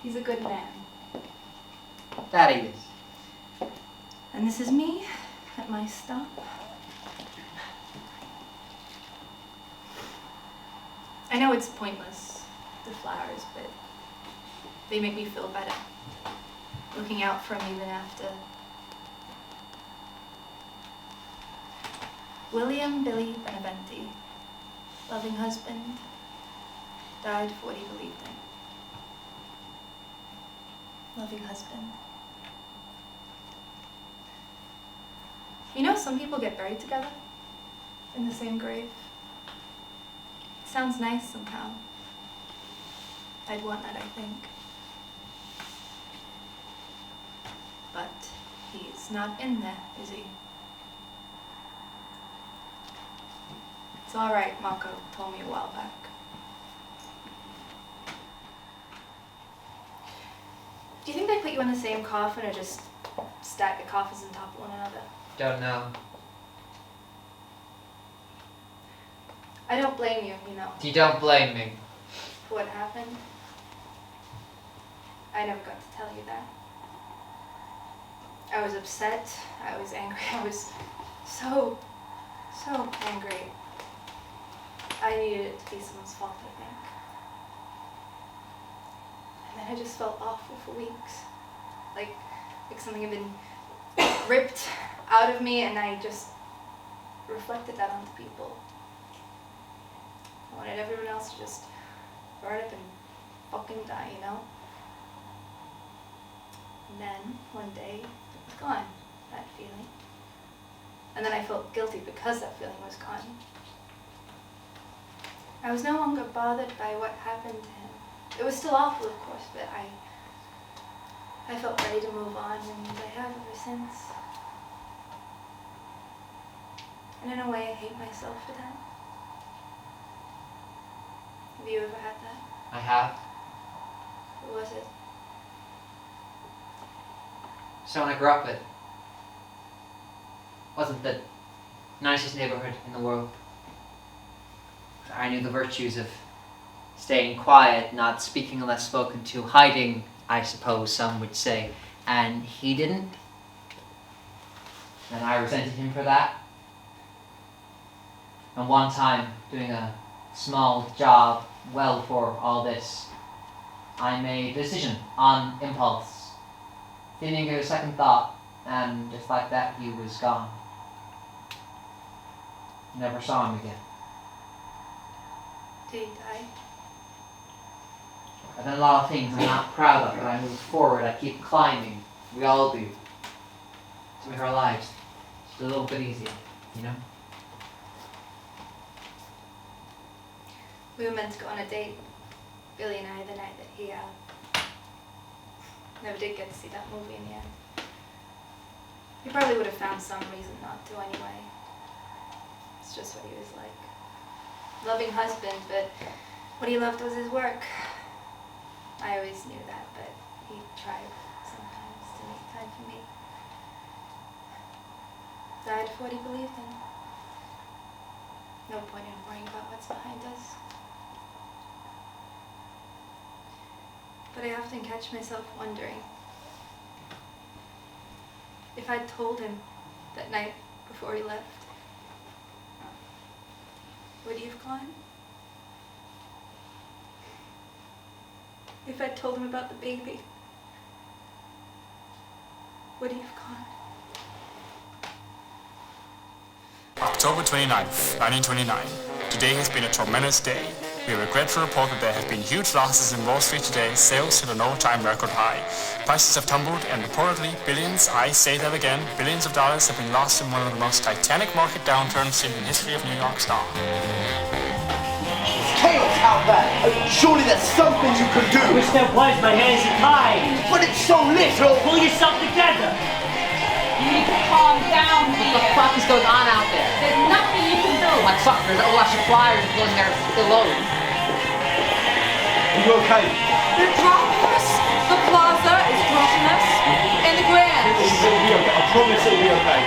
He's a good man. That he is. And this is me at my stop. I know it's pointless, the flowers, but they make me feel better. Looking out for him even after. William Billy Beneventy, loving husband, died for what he believed in. Loving husband. You know, some people get buried together in the same grave. It sounds nice somehow. I'd want that, I think. But he's not in there, is he? It's all right, Marco told me a while back. Do you think they put you in the same coffin or just stack the coffins on top of one another? Don't know. I don't blame you, you know, You don't blame me. for what happened. I never got to tell you that. I was upset, I was angry, I was so angry. I needed it to be someone's fault, I think. And then I just felt awful for weeks. Like something had been ripped out of me, and I just reflected that onto people. I wanted everyone else to just burn up and fucking die, you know? And then, one day, it was gone, that feeling. And then I felt guilty because that feeling was gone. I was no longer bothered by what happened to him. It was still awful, of course, but I felt ready to move on, and I have ever since. And in a way, I hate myself for that. Have you ever had that? I have. What was it? Someone I grew up with. Wasn't the nicest neighborhood in the world. I knew the virtues of staying quiet, not speaking unless spoken to, hiding, I suppose some would say, and he didn't. And I resented him for that. And one time, doing a small job well before all this, I made a decision on impulse. Didn't even give it a second thought, and just like that, he was gone. Never saw him again. Did he die? I've done a lot of things I'm not proud of, but I move forward, I keep climbing. We all do. To make our lives just a little bit easier, you know? We were meant to go on a date, Billy and I, the night that he never did get to see that movie in the end. He probably would have found some reason not to anyway. It's just what he was like. Loving husband, but what he loved was his work. I always knew that, but he tried sometimes to make time for me. Died for what he believed in. No point in worrying about what's behind us. But I often catch myself wondering if I'd told him that night before he left, would he have gone? If I'd told him about the baby, would he have gone? October 29th, 1929. Today has been a tremendous day. We regret to report that there have been huge losses in Wall Street today. Sales hit an all-time record high. Prices have tumbled, and reportedly billions, I say that again, billions of dollars have been lost in one of the most titanic market downturns seen in the history of New York Stock. Chaos out there! Surely there's something you can do! I wish there was, my hands are tied. But it's so little! Pull yourself together. You need to calm down What here. the fuck is going on out there? There's nothing you can do. Like suckers, all our suppliers are pulling their load. Are you okay? They're dropping us. The plaza is dropping us. And the grand. It'll be okay. I promise it'll be okay.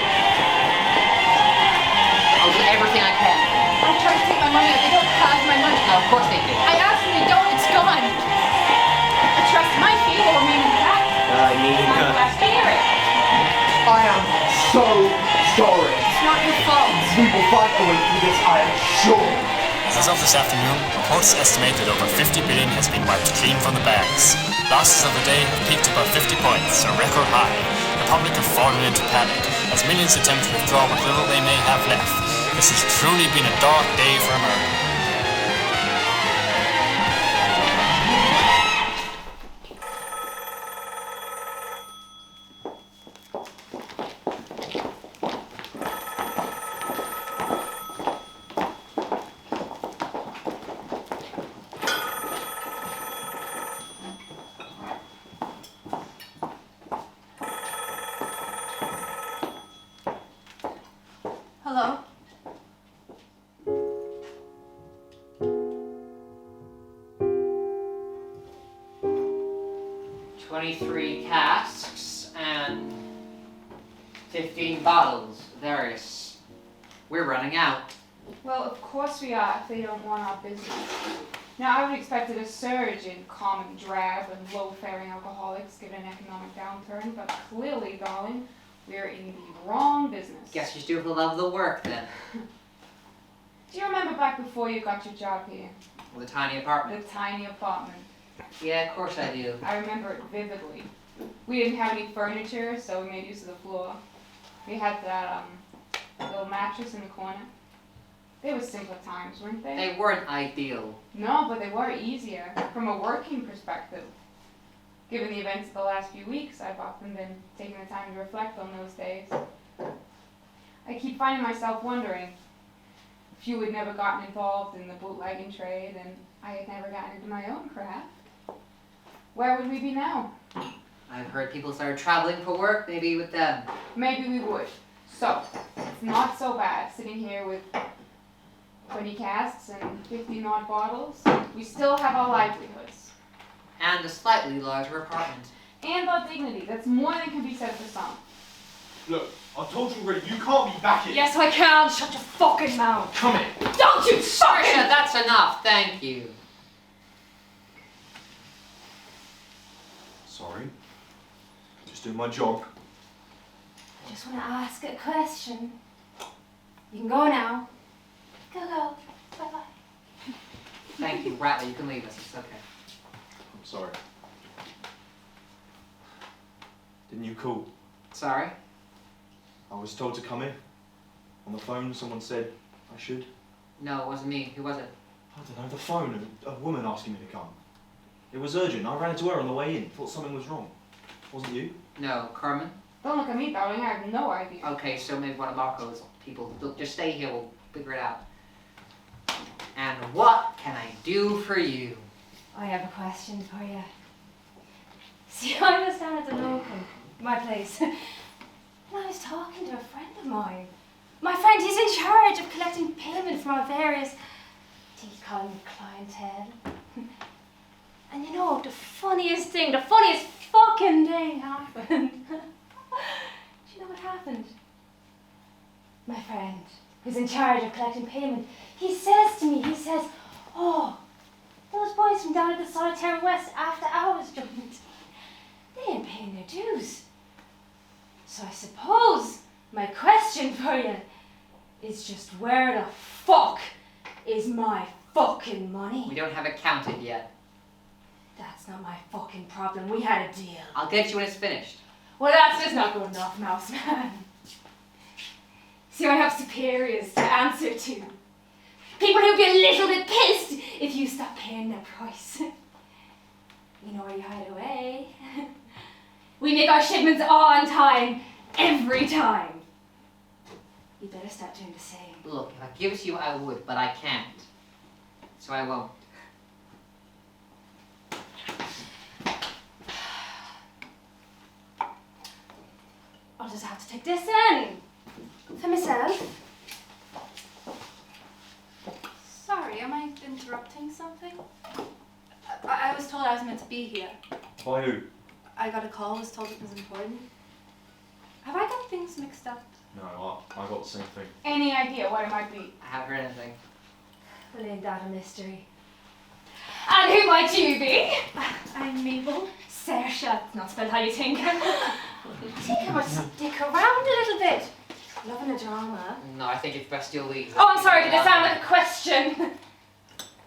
I'll do everything I can. I tried to take my money out. They don't have my money. No, of course they do. I asked them, they don't, it's gone. I trust my feet will remain intact. I'm glad to hear it. I am so sorry! It's not your fault. We will find a way through this, I am sure! As of this afternoon, reports estimate that over 50 billion has been wiped clean from the banks. Losses of the day have peaked above 50 points, a record high. The public have fallen into panic, as millions attempt to withdraw what little they may have left. This has truly been a dark day for America. Hello? "23 casks and 15 bottles. Various. We're running out." Well, of course we are if they don't want our business. Now, I would have expected a surge in common drab and low-faring alcoholics given an economic downturn, but clearly, darling, we're in the wrong business. Guess you still love the work then. Do you remember back before you got your job here? With a tiny apartment. The tiny apartment. Yeah, of course I do. I remember it vividly. We didn't have any furniture, so we made use of the floor. We had that little mattress in the corner. They were simpler times, weren't they? They weren't ideal. No, but they were easier from a working perspective. Given the events of the last few weeks, I've often been taking the time to reflect on those days. I keep finding myself wondering if you had never gotten involved in the bootlegging trade and I had never gotten into my own craft, where would we be now? I've heard people started traveling for work, maybe with them. Maybe we would. So, it's not so bad sitting here with 20 casks and 50 odd bottles. We still have our livelihoods. And a slightly larger apartment. And our dignity. That's more than can be said for some. Look, I told you already, you can't be back here. Yes, I can. Shut your fucking mouth. Come in. Don't you fucking... Saoirse, that's enough. Thank you. Sorry. Just doing my job. I just want to ask a question. You can go now. Go. Bye-bye. Thank you, Rattler. You can leave us. It's okay. I'm sorry. Didn't you call? Sorry? I was told to come in. On the phone, someone said I should. No, it wasn't me. Who was it? I don't know, the phone. A woman asking me to come. It was urgent. I ran into her on the way in. Thought something was wrong. Wasn't you? No, Carmen? Don't look at me, darling. I have no idea. Okay, so maybe one of Marco's people. Look, just stay here. We'll figure it out. And what can I do for you? I have a question for you. See, I was down at the local, my place, and I was talking to a friend of mine. My friend, he's in charge of collecting payment from our various, I think he's calling it clientele. And you know, the funniest fucking thing happened. Do you know what happened? My friend, who's in charge of collecting payment, he says to me, oh, those boys from down at the Solitary West after hours joint, they ain't paying their dues. So I suppose my question for you is just where the fuck is my fucking money? We don't have it counted yet. That's not my fucking problem. We had a deal. I'll get you when it's finished. Well, that's just not good enough, Mouse Man. See, I have superiors to answer to. People who'd be a little bit pissed if you stop paying their price. You know where you hide away. We make our shipments on time, every time. You better start doing the same. Look, if I give it to you, I would, but I can't. So I won't. I'll just have to take this in. For myself. Sorry, am I interrupting something? I was told I was meant to be here. By who? I got a call, was told it was important. Have I got things mixed up? No, I got the same thing. Any idea what it might be? I haven't heard anything. Well, ain't that a mystery? And who might you be? I'm Mabel. Saoirse, not spelled how you think. Think I must stick around a little bit. Loving a drama. No, I think it's best you'll leave. Oh, I'm sorry, did it sound like a question?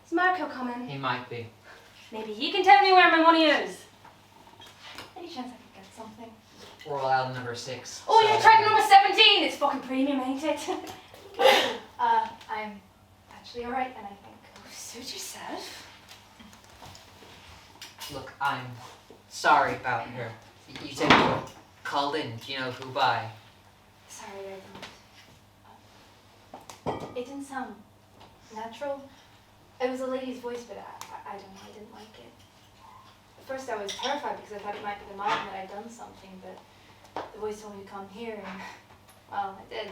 Is Marco coming? He might be. Maybe he can tell me where my money is. Any chance I could get something? Royal Island number 6. Oh, yeah, track number 17. It's fucking premium, ain't it? I'm actually alright, and I think. Suit yourself. Look, I'm sorry about her. You said you were called in. Do you know who by? Sorry, I don't. It didn't sound natural. It was a lady's voice, but I don't know, I didn't like it. At first I was terrified because I thought it might be the mom that I'd done something, but the voice told me to come here, and, well, I did.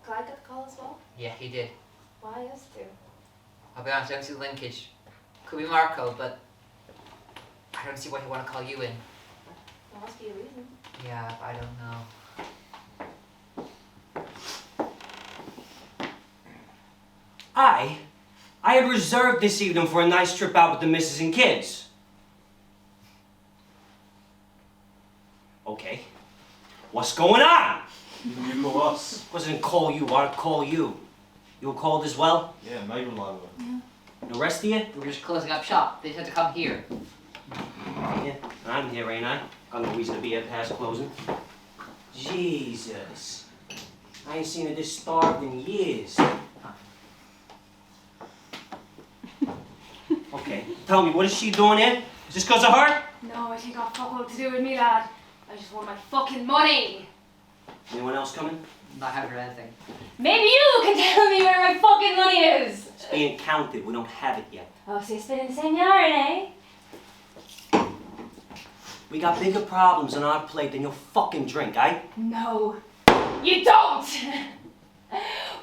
Clyde got the call as well? Yeah, he did. Why us two? I'll be honest, I don't see the linkage. Could be Marco, but I don't see why he'd want to call you in. There must be a reason. Yeah, I don't know. I had reserved this evening for a nice trip out with the missus and kids. Okay. What's going on? You call us. Wasn't call you, I'd call you. You were called as well? Yeah, maybe like that. Yeah. The rest of you? We were just closing up shop. They said to come here. Yeah, I'm here, ain't I? Got no reason to be at past closing. Jesus. I ain't seen her this starved in years. Okay, tell me, what is she doing here? Is this because of her? No, I think got fuck all to do with me, lad. I just want my fucking money. Anyone else coming? Not having heard anything. Maybe you can tell me where my fucking money is. It's being counted. We don't have it yet. Oh, so you spit in the same yard, eh? We got bigger problems on our plate than your fucking drink, eh? No, you don't.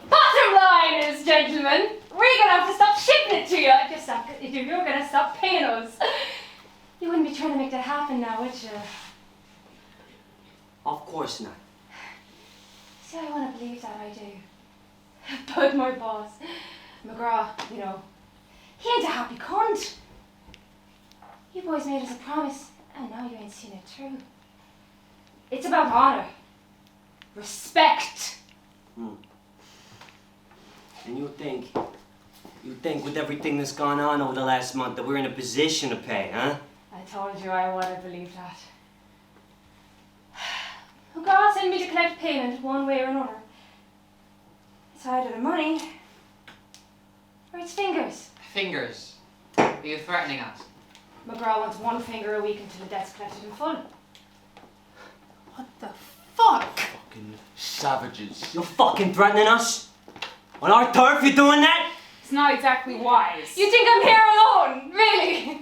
Bottom line is, gentlemen, we're gonna have to stop shipping it to you if you're gonna stop paying us. You wouldn't be trying to make that happen now, would you? Of course not. See, I want to believe that I do. But my boss, McGraw, you know, he ain't a happy cunt. You boys made us a promise, and now you ain't seen it through. It's about honor, respect. And you think with everything that's gone on over the last month that we're in a position to pay, huh? I told you I want to believe that. McGraw sent me to collect payment one way or another. It's either the money or it's fingers. Fingers. Are you threatening us? McGraw wants 1 finger a week until the debt's collected in full. What the fuck? Fucking savages. You're fucking threatening us? On our turf, you're doing that? It's not exactly wise. You think I'm here alone? Really?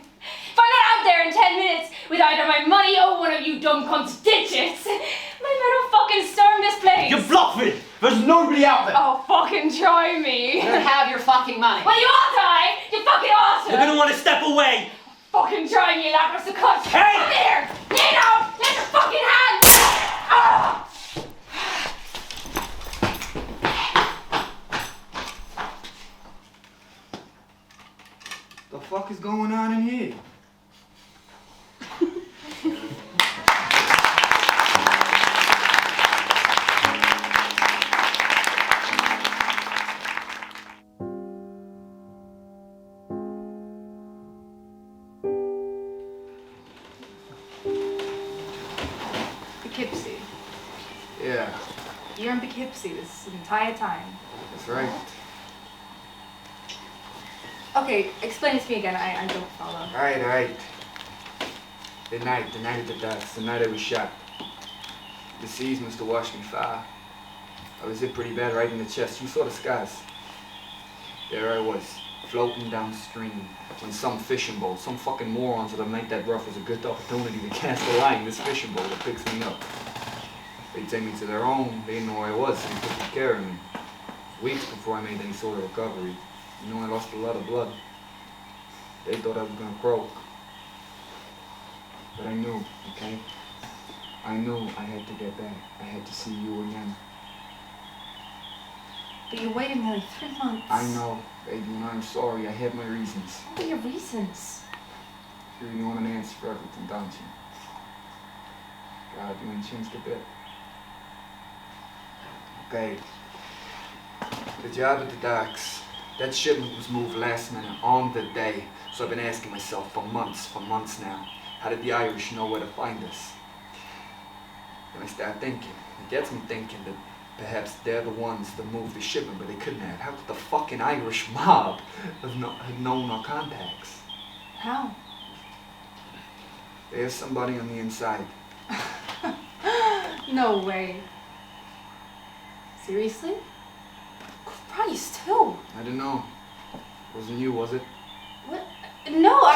If I'm not out there in 10 minutes with either my money or one of you dumb cunts' digits, my men will fucking storm this place. You're bluffing! There's nobody out there! Oh, fucking try me. You don't have your fucking money. Well, you ought to, you fucking ought to. You're gonna want to step away. Fucking try me, lapras the cunt. Hey! Come here! Nino! Let your fucking hand! Ah! The fuck is going on in here? Poughkeepsie. Yeah, You're in Poughkeepsie this entire time. that's right. Okay, explain it to me again. I don't follow. Alright. The night of the deaths, the night I was shot. The seas must have washed me far. I was hit pretty bad right in the chest. You saw the scars. There I was, floating downstream in some fishing boat. Some fucking morons that make that rough was a good opportunity to cast a line. This fishing boat that picks me up. They take me to their own. They didn't know where I was. They took good care of me. Weeks before I made any sort of recovery. You know, I lost a lot of blood. They thought I was gonna croak. But I knew, okay? I knew I had to get back. I had to see you again. But you waited nearly 3 months. I know, baby, and I'm sorry. I had my reasons. What are your reasons? You really want an answer for everything, don't you? God, you ain't changed a bit. Okay. The job at the docks. That shipment was moved last minute, on the day. So I've been asking myself for months now. How did the Irish know where to find us? Then I start thinking. It gets me thinking that Perhaps they're the ones that moved the shipment, but they couldn't have. How could the fucking Irish mob have known our contacts? How? There's somebody on the inside. No way. Seriously? Christ, who? I don't know. Wasn't you, was it? What? No,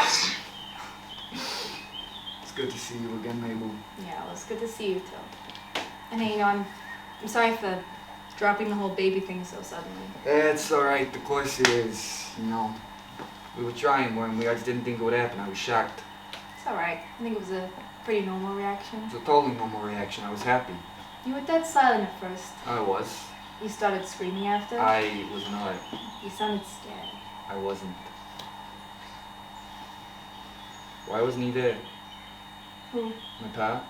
It's good to see you again, Mabel. Yeah, well, it's good to see you too. And hey, I'm sorry for dropping the whole baby thing so suddenly. It's alright, of course it is. You know, we were trying when we just didn't think it would happen. I was shocked. It's alright. I think it was a pretty normal reaction. It was a totally normal reaction. I was happy. You were dead silent at first. I was. You started screaming after. I was not. You sounded scared. I wasn't. Why wasn't he there? Who? My pa?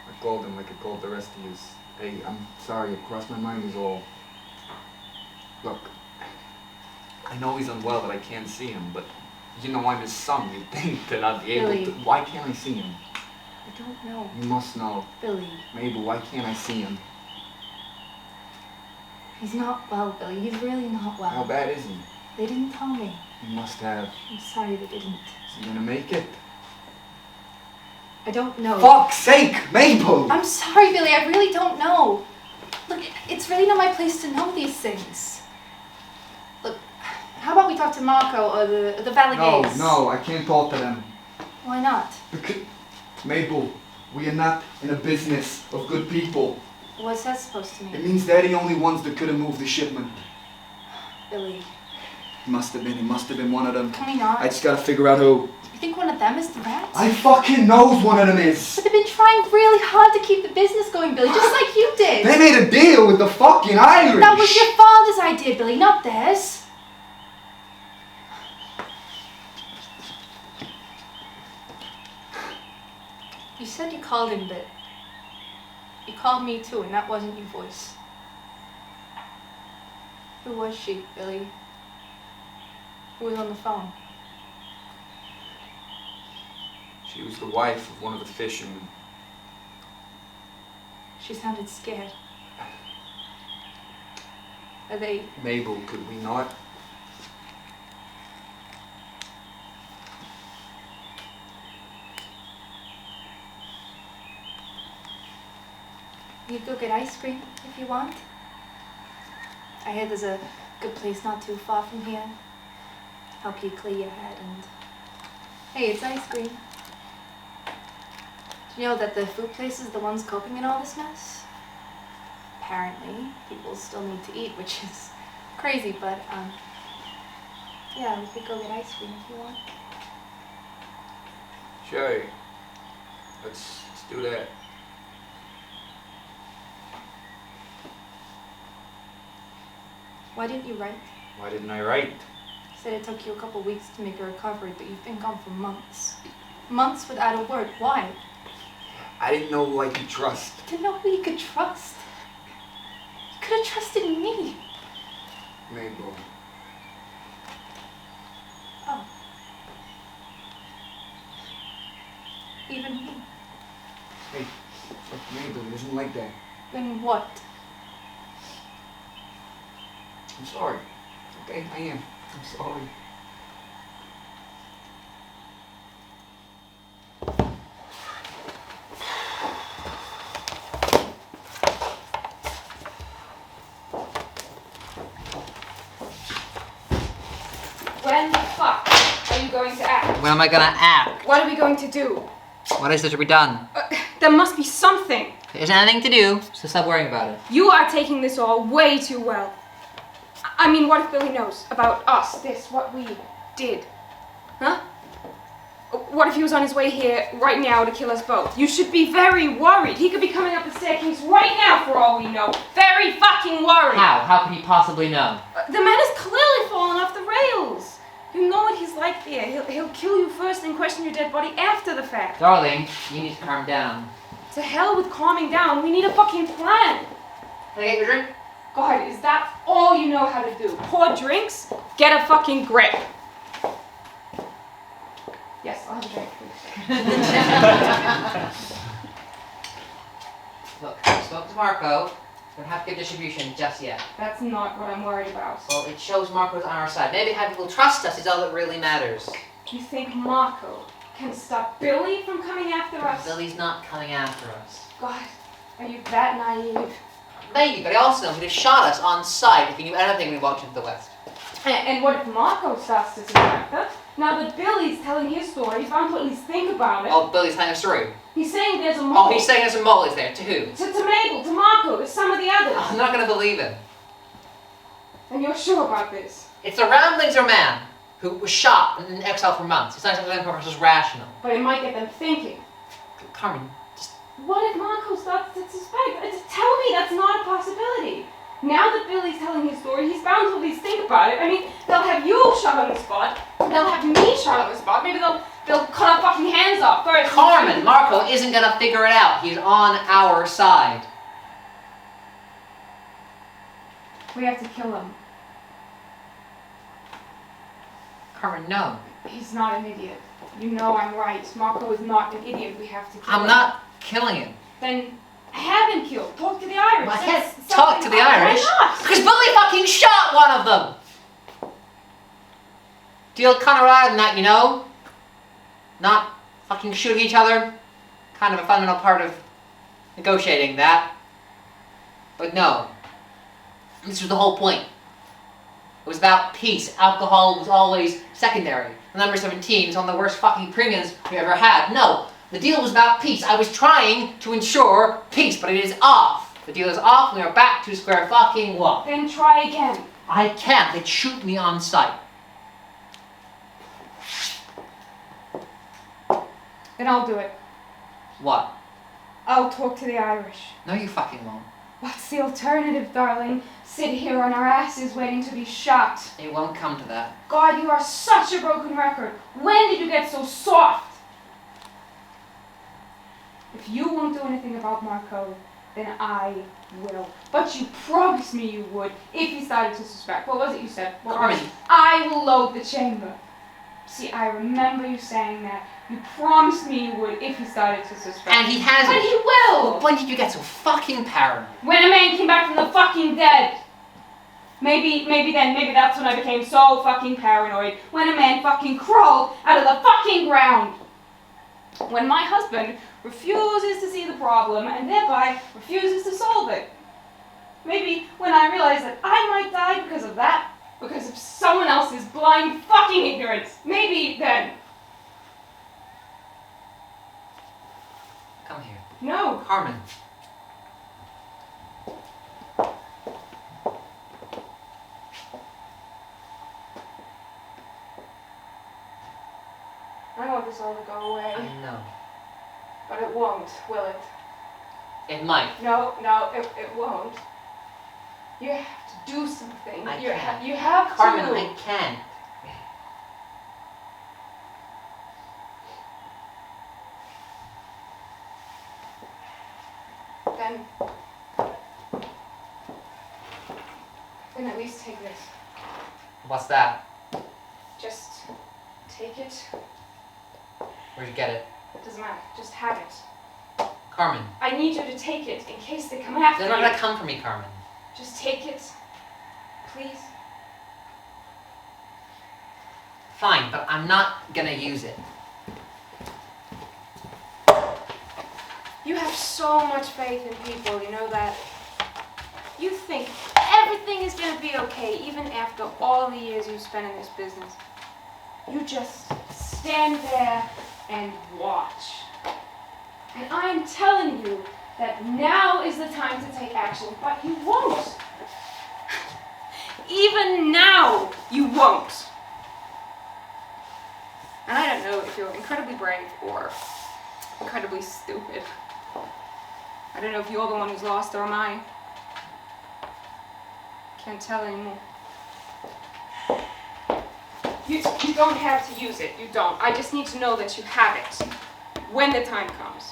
I called him like I called the rest of yous. Hey, I'm sorry, it crossed my mind is all. Look, I know he's unwell that I can't see him, but you know I'm his son. You'd think that I'd be able Billy. to. Why can't I see him? I don't know. You must know. Billy. Mabel, why can't I see him? He's not well, Billy. He's really not well. How bad is he? They didn't tell me. He must have. I'm sorry they didn't. Is he gonna make it? I don't know. Fuck's sake, Mabel! I'm sorry, Billy. I really don't know. Look, it's really not my place to know these things. Look, how about we talk to Marco or the Valagays? No, I can't talk to them. Why not? Because, Mabel, we are not in a business of good people. What's that supposed to mean? It means they're the only ones that could have moved the shipment. Billy, He must have been one of them. can we not? I just gotta figure out who. You think one of them is the rat? I fucking knows one of them is! But they've been trying really hard to keep the business going, Billy, just like you did. They made a deal with the fucking Irish! That was your father's idea, Billy, not theirs. You said you called him, but you called me too, and that wasn't your voice. Who was she, Billy? Who was on the phone? She was the wife of one of the fishermen. She sounded scared. Are they... Mabel, could we not? You go get ice cream if you want. I hear there's a good place not too far from here. Help you clear your head and... Hey, it's ice cream. Do you know that the food place is the ones coping in all this mess? Apparently, people still need to eat, which is crazy, but, yeah, we could go get ice cream if you want. Sure. Let's do that. Why didn't you write? Why didn't I write? You said it took you a couple weeks to make a recovery, but you've been gone for months. Months without a word. Why? I didn't know who I could trust. You didn't know who you could trust. You could have trusted me. Mabel. Oh. Even me. Hey, look, Mabel, it isn't like that. Then what? I'm sorry. Okay, I am. I'm sorry. When the fuck are you going to act? When am I gonna act? What are we going to do? What is there to be done? There must be something. There's nothing to do, so stop worrying about it. You are taking this all way too well. I mean, what if Billy knows about us, this, what we did? Huh? What if he was on his way here right now to kill us both? You should be very worried. He could be coming up the staircase right now for all we know. Very fucking worried. How? How could he possibly know? The man has clearly fallen off the rails. You know what he's like there. He'll kill you first and question your dead body after the fact. Darling, you need to calm down. To hell with calming down. We need a fucking plan. Can I get your drink? God, is that all you know how to do? Pour drinks? Get a fucking grip. Yes, I'll have a drink, please. Look, I spoke to Marco. Don't have to give distribution just yet. That's not what I'm worried about. Well, it shows Marco's on our side. Maybe having people trust us is all that really matters. You think Marco can stop Billy from coming after us? Billy's not coming after us. God, are you that naive? Maybe, but I also know he'd have shot us on sight if he knew anything when we walked into the West. And what if Marco starts to suspect us? Now that Billy's telling his story, he's bound to at least think about it. Oh, Billy's telling a story. He's saying there's a mole. Oh, he's saying there's a mole, is there? To who? To Mabel, to Marco, to some of the others. I'm not going to believe him. And you're sure about this? It's the ramblings of a man who was shot and in exile for months. It's not something that is rational. But it might get them thinking. Carmen, just... What if Marco starts to suspect? Tell me that's not a possibility. Now that Billy's telling his story, he's bound to at least think about it. I mean, they'll have you shot on the spot. They'll have me shot on the spot. Maybe they'll cut our fucking hands off first. Carmen, Marco isn't going to figure it out. He's on our side. We have to kill him. Carmen, no. He's not an idiot. You know I'm right. Marco is not an idiot. We have to kill him. I'm not killing him. Then have him killed. Talk to the Irish. I can't talk to the Irish. Why not? Because Billy fucking shot one of them. Deal kind of right on that, you know? Not fucking shooting each other. Kind of a fundamental part of negotiating that. But no. This was the whole point. It was about peace. Alcohol was always secondary. The number 17 is on the worst fucking premiums we ever had. No. The deal was about peace. I was trying to ensure peace, but it is off. The deal is off, we are back to square fucking one. Then try again. I can't. They'd shoot me on sight. Then I'll do it. What? I'll talk to the Irish. No, you fucking won't. What's the alternative, darling? Sit here on our asses waiting to be shot. It won't come to that. God, you are such a broken record. When did you get so soft? If you won't do anything about Marco, then I will. But you promised me you would if he started to suspect. What was it you said? Carmen. I will load the chamber. See, I remember you saying that. You promised me you would if he started to suspect. And he hasn't. But he will! When did you get so fucking paranoid? When a man came back from the fucking dead. Maybe that's when I became so fucking paranoid. When a man fucking crawled out of the fucking ground. When my husband refuses to see the problem and thereby refuses to solve it. Maybe when I realize that I might die because of that, because of someone else's blind fucking ignorance. Maybe then. Come here. No. Carmen. I want this all to go away. I know. But it won't, will it? It might. No, it won't. You have to do something. You have to. Carmen, I can't. Then at least take this. What's that? Just take it. Where'd you get it? It doesn't matter. Just have it. Carmen. I need you to take it in case they come after They're you. not gonna come for me, Carmen. Just take it. Please. Fine, but I'm not gonna use it. You have so much faith in people, you know that? You think everything is gonna be okay even after all the years you've spent in this business. You just stand there and watch. And I'm telling you that now is the time to take action, but you won't. Even now, you won't. And I don't know if you're incredibly brave or incredibly stupid. I don't know if you're the one who's lost or am I. Can't tell anymore. You don't have to use it. You don't. I just need to know that you have it when the time comes.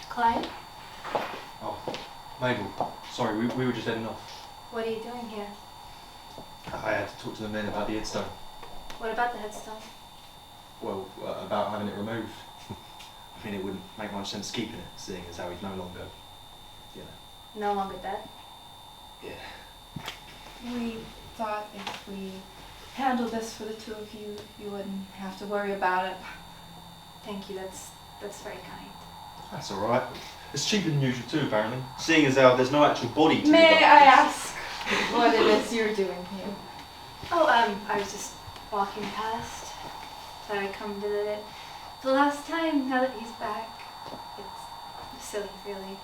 Clyde, Oh, Mabel. Sorry, we were just heading off. what are you doing here? I had to talk to the men about the headstone. What about the headstone? Well, about having it removed. I mean, it wouldn't make much sense keeping it, seeing as how he's no longer, you know. No longer dead? Yeah. We thought if we handled this for the two of you, you wouldn't have to worry about it. Thank you, that's very kind. That's alright. It's cheaper than usual too, apparently. Seeing as how there's no actual body to May dig up. I ask what it is you're doing here? Oh, I was just walking past. Thought I'd come visit it. For the last time, now that he's back. It's silly, really.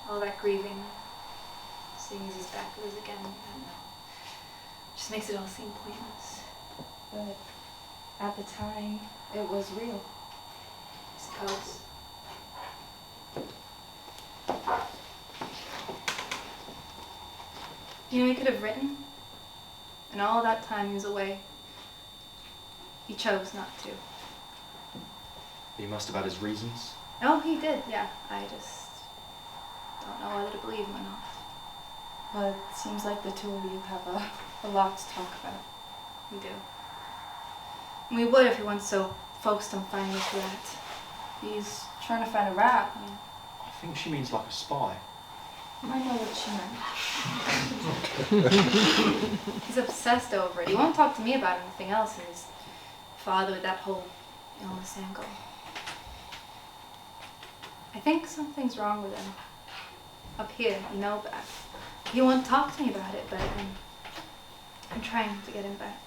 All that grieving. Seeing as he's back with us again, I don't know. Just makes it all seem pointless. But at the time, it was real. I suppose. You know, he could have written. And all that time he was away. He chose not to. He must have had his reasons. Oh, he did, yeah. I just don't know whether to believe him or not. Well, it seems like the two of you have a lot to talk about. We do. And we would if we weren't so focused on finding this rat. He's trying to find a rat. I think she means like a spy. I know what she meant. He's obsessed over it. He won't talk to me about anything else, and his father with that whole illness angle. I think something's wrong with him. Up here, you know, but he won't talk to me about it, but I'm trying to get him back.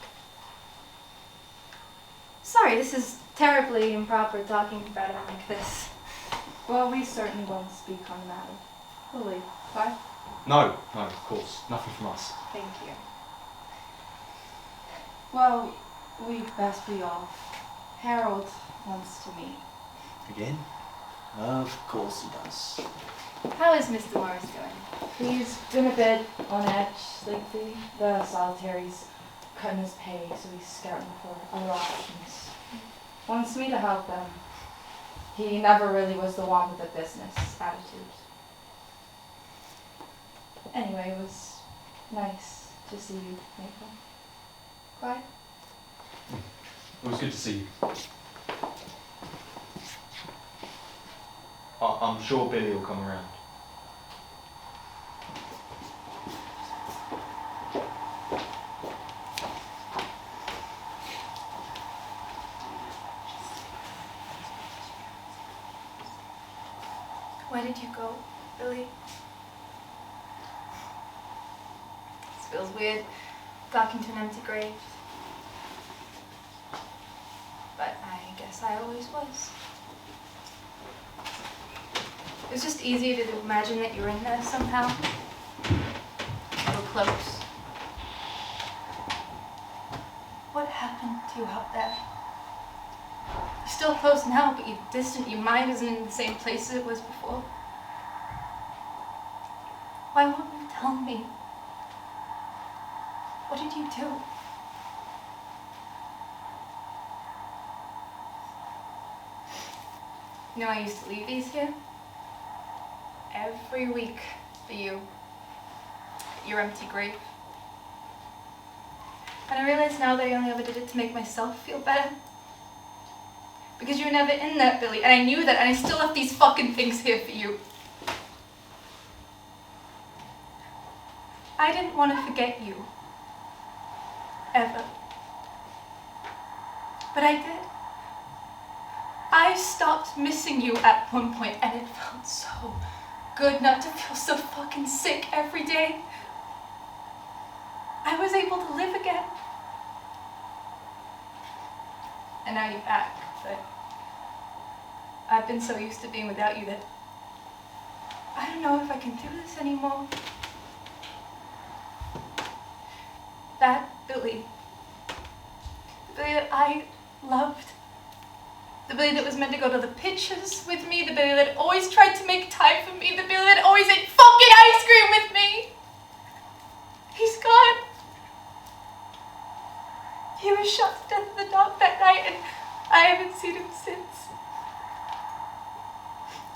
Sorry, this is terribly improper talking about him like this. Well, we certainly won't speak on the matter. Will we? Why? No, of course. Nothing from us. Thank you. Well, we'd best be off. Harold wants to meet. Again? Of course he does. How is Mr. Morris doing? He's been a bit on edge lately. The solitary's cutting his pay, so he's scouting for other options. Wants me to help him. He never really was the one with the business attitude. Anyway, it was nice to see you, Maple. Clyde? It was good to see you. I'm sure Billy will come around. Where did you go, Billy? This feels weird, talking to an empty grave. But I guess I always was. It was just easy to imagine that you were in there somehow. So close. What happened to you out there? You're still close now, but you're distant. Your mind isn't in the same place as it was before. Why won't you tell me? What did you do? You know, I used to leave these here every week for you, at your empty grave. And I realize now that I only ever did it to make myself feel better. Because you were never in that, Billy, and I knew that, and I still left these fucking things here for you. I didn't want to forget you. Ever. But I did. I stopped missing you at one point, and it felt so good not to feel so fucking sick every day. I was able to live again. And now you're back, but I've been so used to being without you that I don't know if I can do this anymore. That Billy, the Billy that I loved, the Billy that was meant to go to the pictures with me, the Billy that always tried to make time for me, the Billy that always ate fucking ice cream with me. He's gone. He was shot to death in the dark that night, and I haven't seen him since.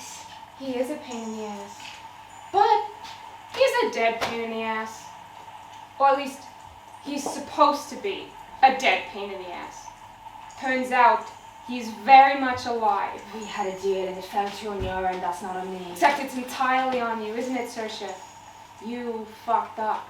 Yes, he is a pain in the ass. But he's a dead pain in the ass. Or at least, he's supposed to be a dead pain in the ass. Turns out, He's very much alive. We had a deal and it fell through on your end, that's not on me. Except it's entirely on you, isn't it, 𝗬𝗁? You fucked up.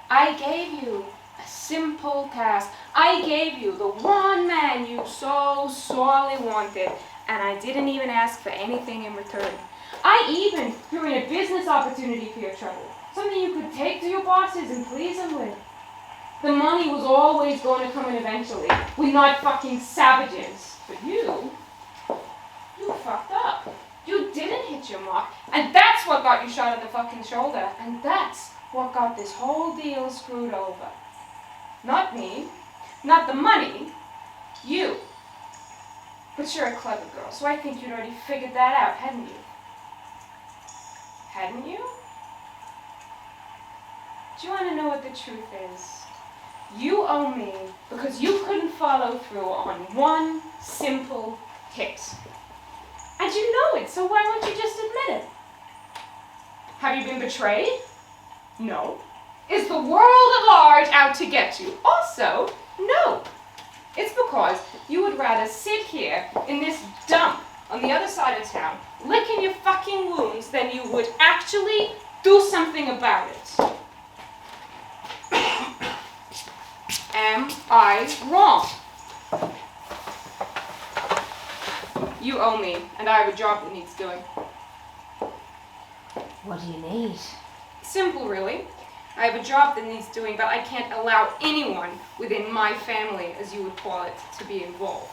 I gave you a simple task. I gave you the one man you so sorely wanted, and I didn't even ask for anything in return. I even threw in a business opportunity for your trouble. Something you could take to your bosses and please them with. The money was always going to come in eventually. We're not fucking savages. But you fucked up. You didn't hit your mark. And that's what got you shot in the fucking shoulder. And that's what got this whole deal screwed over. Not me. Not the money. You. But you're a clever girl, so I think you'd already figured that out, hadn't you? Hadn't you? Do you want to know what the truth is? You owe me because you couldn't follow through on one simple hit. And you know it, so why won't you just admit it? Have you been betrayed? No. Is the world at large out to get you? Also, no. It's because you would rather sit here in this dump on the other side of town, licking your fucking wounds, than you would actually do something about it. Am I wrong? You owe me, and I have a job that needs doing. What do you need? Simple, really. I have a job that needs doing, but I can't allow anyone within my family, as you would call it, to be involved.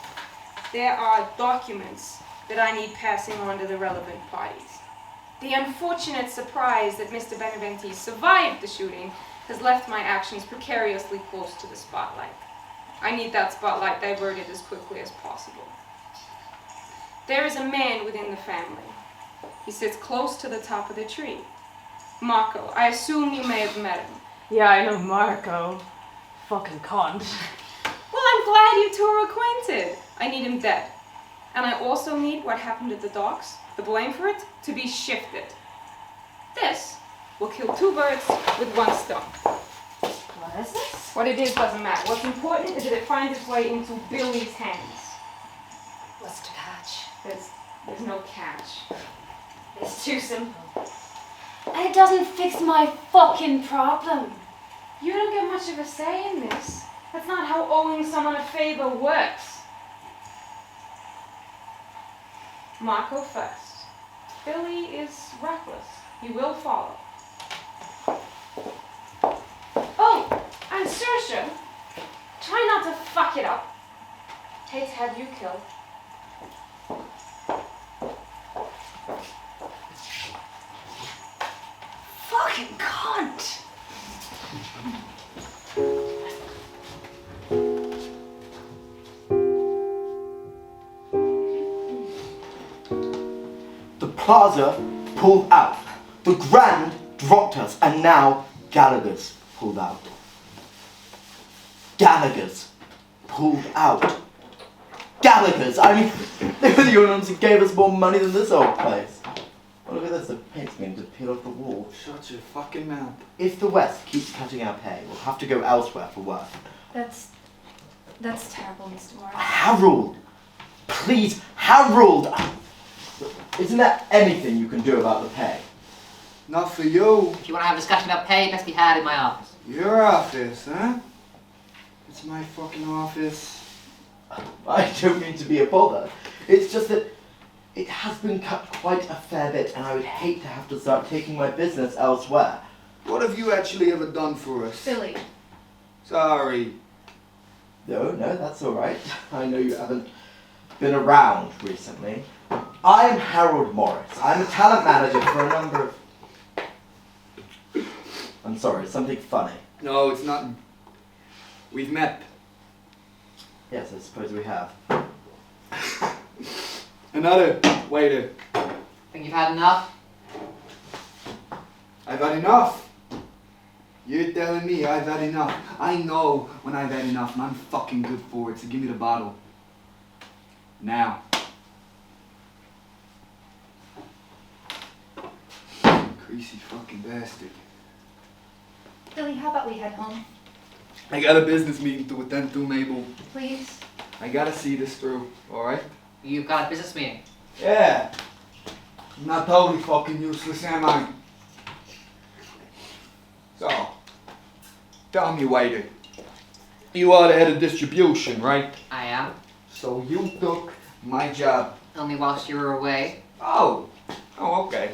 There are documents that I need passing on to the relevant parties. The unfortunate surprise that Mr. 𝗵𝗵𝘁𝗶 survived the shooting has left my actions precariously close to the spotlight. I need that spotlight diverted as quickly as possible. There is a man within the family. He sits close to the top of the tree. Marco, I assume you may have met him. Yeah, I know Marco. Fucking cunt. Well, I'm glad you two are acquainted. I need him dead. And I also need what happened at the docks, the blame for it, to be shifted. This will kill two birds with one stone. What is this? What it is doesn't matter. What's important is that it finds its way into Billy's hands. What's the catch? There's no catch. It's too simple. And it doesn't fix my fucking problem. You don't get much of a say in this. That's not how owing someone a favor works. Marco first. Billy is reckless. He will follow. Oh, and 𝗬𝗁, try not to fuck it up. Hate to have you killed. Fucking cunt! The plaza pulled out. The Grand dropped us, and now Gallagher's pulled out. Gallagher's pulled out. Gallagher's! I mean, they were the only ones who gave us more money than this old place. Oh, look at this, the paint's beginning to peel off the wall. Shut your fucking mouth. If the West keeps cutting our pay, we'll have to go elsewhere for work. That's terrible, Mr. Morris. Harold! Please, Harold! Isn't there anything you can do about the pay? Not for you. If you want to have a discussion about pay, it best be had in my office. Your office, huh? It's my fucking office. I don't mean to be a bother. It's just that it has been cut quite a fair bit, and I would hate to have to start taking my business elsewhere. What have you actually ever done for us? Billy. Sorry. No, that's all right. I know you haven't been around recently. I'm Harold Morris. I'm a talent manager for a number of... I'm sorry, something funny. No, it's not. We've met. Yes, I suppose we have. Another waiter. Think you've had enough? I've had enough. You're telling me I've had enough. I know when I've had enough, and I'm fucking good for it, so give me the bottle. Now. Greasy fucking bastard. Billy, how about we head home? I got a business meeting to attend to, Mabel. Please? I gotta see this through, alright? You've got a business meeting. Yeah. I'm not totally fucking useless, am I? So, tell me, waiter. You are the head of distribution, right? I am. So you took my job. Only whilst you were away. Oh, okay.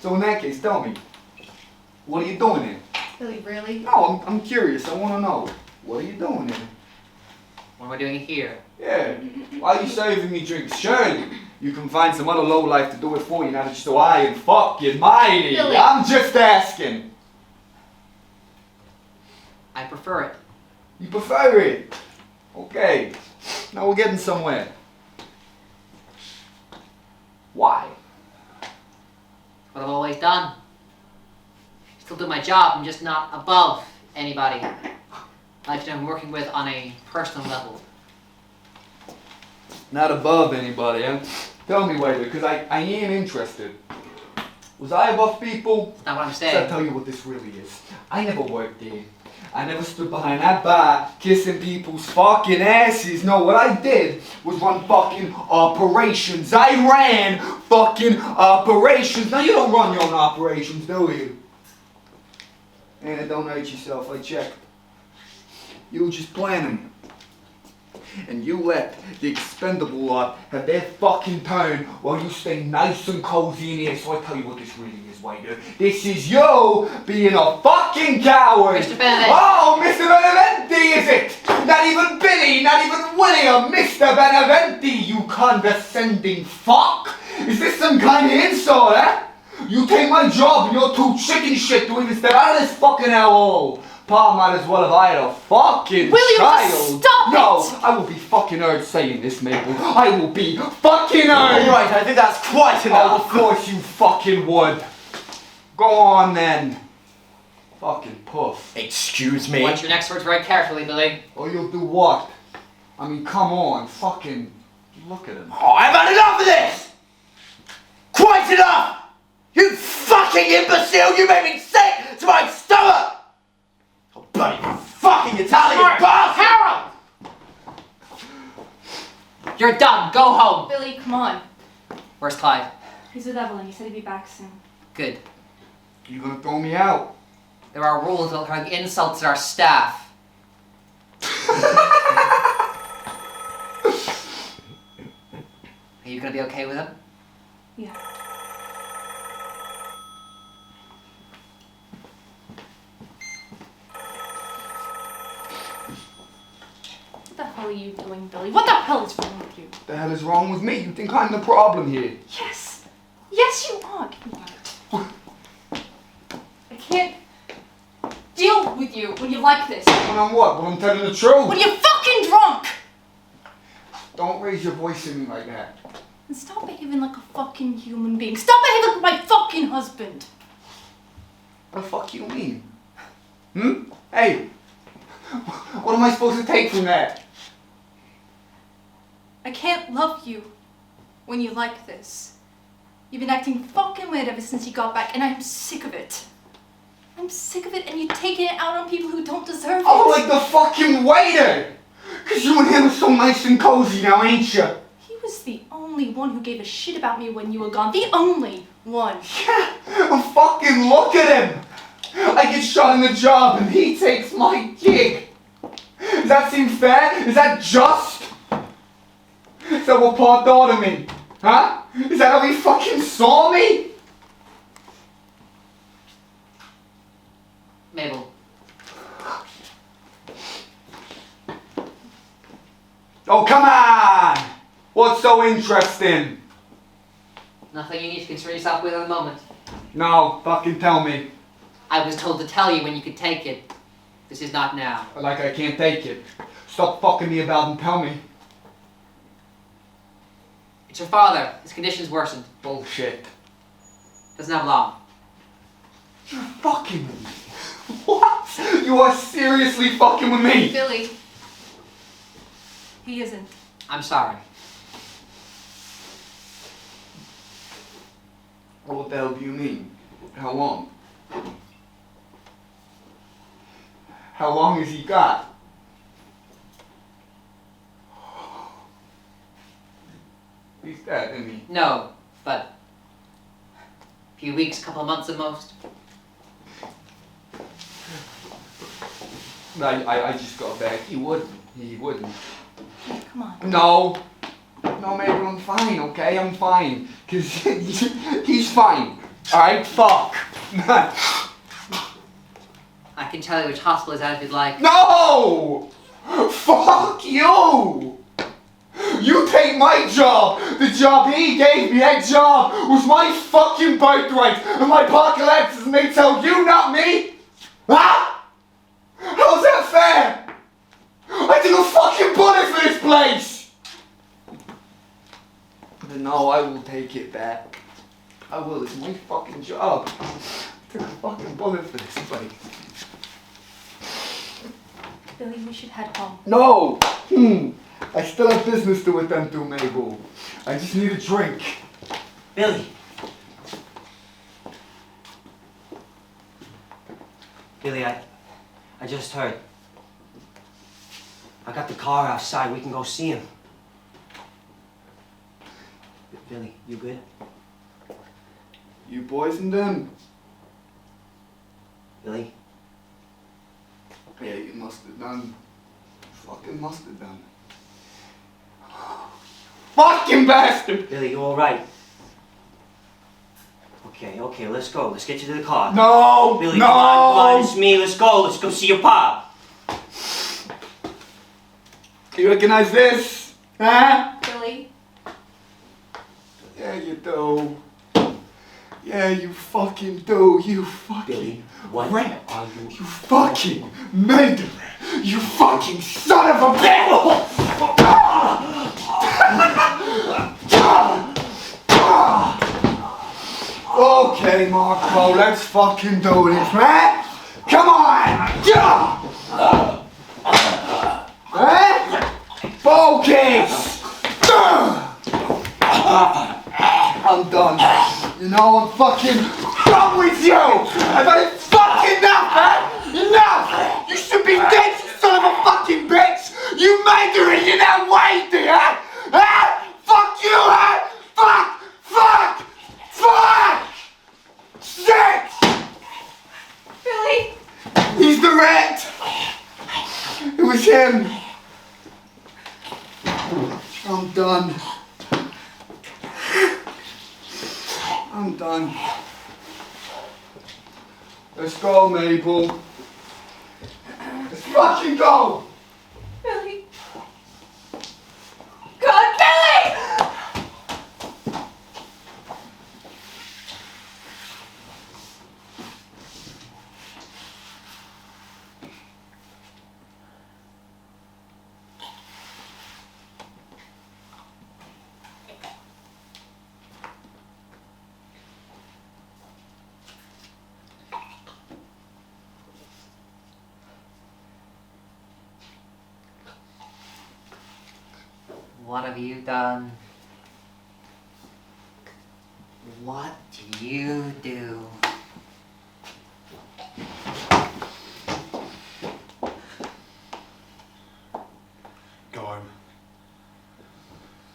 So in that case, tell me, what are you doing here? Billy, really? No, I'm curious. I want to know. What are you doing here? What am I doing here? Yeah. Why are you serving me drinks? Surely you can find some other lowlife to do it for you, not just so I and fucking mighty. Billy. I'm just asking. I prefer it. You prefer it? Okay. Now we're getting somewhere. Why? What I've always done. Still do my job, I'm just not above anybody. Like I'm working with on a personal level. Not above anybody, huh? Tell me, waiter, because I am interested. Was I above people? That's not what I'm I'll saying. tell you what this really is. I never worked there. I never stood behind that bar kissing people's fucking asses. No, what I did was run fucking operations. I ran fucking operations. Now you don't run your own operations, do you? And don't hurt yourself, I checked. You were just planning. And you let the expendable lot have their fucking turn while you stay nice and cozy in here. So I tell you what this really is, waiter. This is you being a fucking coward. Mr. Benedict. Oh, Mr. Beneventi, is it? Not even Billy, not even William, Mr. Beneventi, you condescending fuck. Is this some kind of insult, eh? You take my job and you're too chicken shit to even step out of this fucking hellhole. Pa might as well have hired a fucking Will child. you just stop No, it? I will be fucking heard saying this, Mabel. I will be fucking heard. Alright, I think that's quite Oh, enough. of course you fucking would. Go on then. Fucking puff. Excuse me. Watch your next words very carefully, Billy. Or you'll do what? I mean, come on. Fucking look at him. Oh, I've had enough of this! Quite enough! You fucking imbecile! You made me sick to my stomach! Oh, bloody fucking Italian bastard! Harold! You're done. Go home. Billy, come on. Where's Clyde? He's with Evelyn. He said he'd be back soon. Good. You gonna throw me out? There are rules that are insults to our staff. Are you gonna be okay with it? Yeah. What the hell are you doing, Billy? What the hell is wrong with you? What the hell is wrong with me? You think I'm the problem here? Yes! Yes, you are! Come on. I can't deal with you when you like this. When I'm what? When I'm telling the truth? When you're fucking drunk! Don't raise your voice at me like that. And stop behaving like a fucking human being. Stop behaving like my fucking husband! What the fuck you mean? Hey! What am I supposed to take from that? I can't love you when you like this. You've been acting fucking weird ever since you got back, and I'm sick of it. I'm sick of it, and you're taking it out on people who don't deserve it. Oh, like the fucking waiter! Cause you and him are so nice and cozy now, ain't you? He was the only one who gave a shit about me when you were gone. The only one. Yeah, fucking look at him! I get shot in the job and he takes my gig! Does that seem fair? Is that just? Is that what Pa thought of me? Huh? Is that how he fucking saw me? Mabel. Oh, come on! What's so interesting? Nothing you need to concern yourself with at the moment. No, fucking tell me. I was told to tell you when you could take it. This is not now. Like I can't take it. Stop fucking me about and tell me. It's your father. His condition's worsened. Bullshit. Doesn't have long. You're fucking with me. What? You are seriously fucking with me? Billy. He isn't. I'm sorry. Well, what the hell do you mean? How long? How long has he got? He's dead, isn't he? No, but a few weeks, couple of months at most. I just got back. He wouldn't. He wouldn't. Come on. No. No, Mabel, I'm fine, okay? I'm fine. Cause he's fine. Alright? Fuck. I can tell you which hospital is out if you'd like. No! Fuck you! You take my job! The job he gave me, that job was my fucking birthright! And my apocalypse and they tell you, not me? Huh? How's that fair? I took a fucking bullet for this place! But no, I will take it back. I will, it's my fucking job. I took a fucking bullet for this place. Billy, we should head home. No! I still have business to attend to, Mabel. I just need a drink. Billy. Billy, I just heard. I got the car outside. We can go see him. Billy, you good? You poisoned him? Billy? Yeah, you must have done. Fucking must have done. Fucking bastard! Billy, you alright? Okay, let's go. Let's get you to the car. No! Billy, no! Come on, it's me. Let's go. Let's go see your pop. You recognize this? Huh? Billy? Yeah, you do. Yeah, you fucking do. You fucking Billy, what rat. are you? You fucking murderer. You fucking son of a bitch! Okay, Marco, let's fucking do this, man. Come on! Focus! I'm done. You know, I'm fucking done with you! I've had it fucking enough, man! Enough! You should be dead, you son of a fucking bitch! You murderer, you're not waiting, huh? Huh? Fuck you, huh? Fuck! Fuck! Fuck! Shit! Billy? He's the rat! It was him! I'm done. I'm done. Let's go, Mabel. Let's fucking go! Billy? God, Billy! What have you done? What do you do? Go home.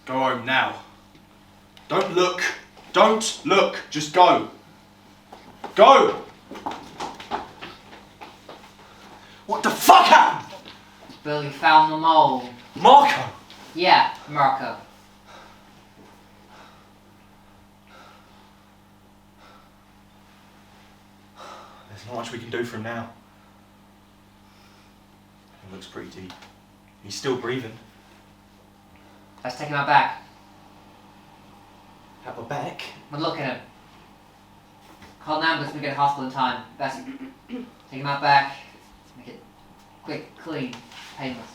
Go home now. Don't look. Don't look. Just go. Go! What the fuck happened? Billy found the mole. Marco! Yeah, Marco. There's not much we can do from now. It looks pretty deep. He's still breathing. Let's take him out back. Have a back? But look at him. Call an ambulance when we get to hospital in time. Best take him out back. Make it quick, clean, painless.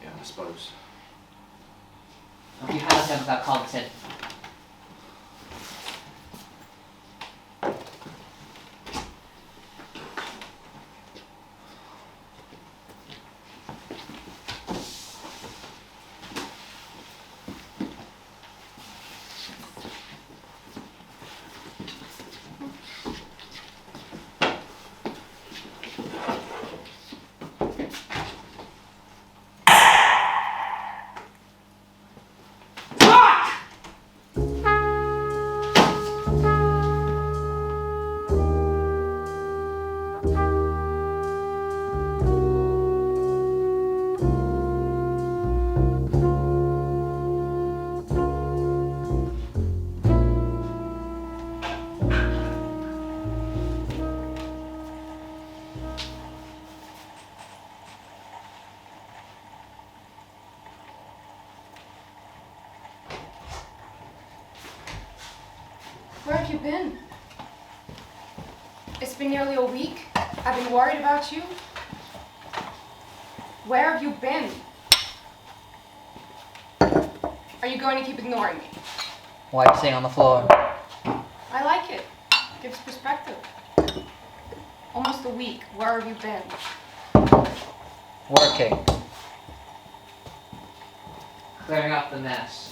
Yeah, I suppose. If you had us in without calling us in. Where have you been? It's been nearly a week. I've been worried about you. Where have you been? Are you going to keep ignoring me? Why are you sitting on the floor? I like it. Gives perspective. Almost a week. Where have you been? Working. Clearing up the mess.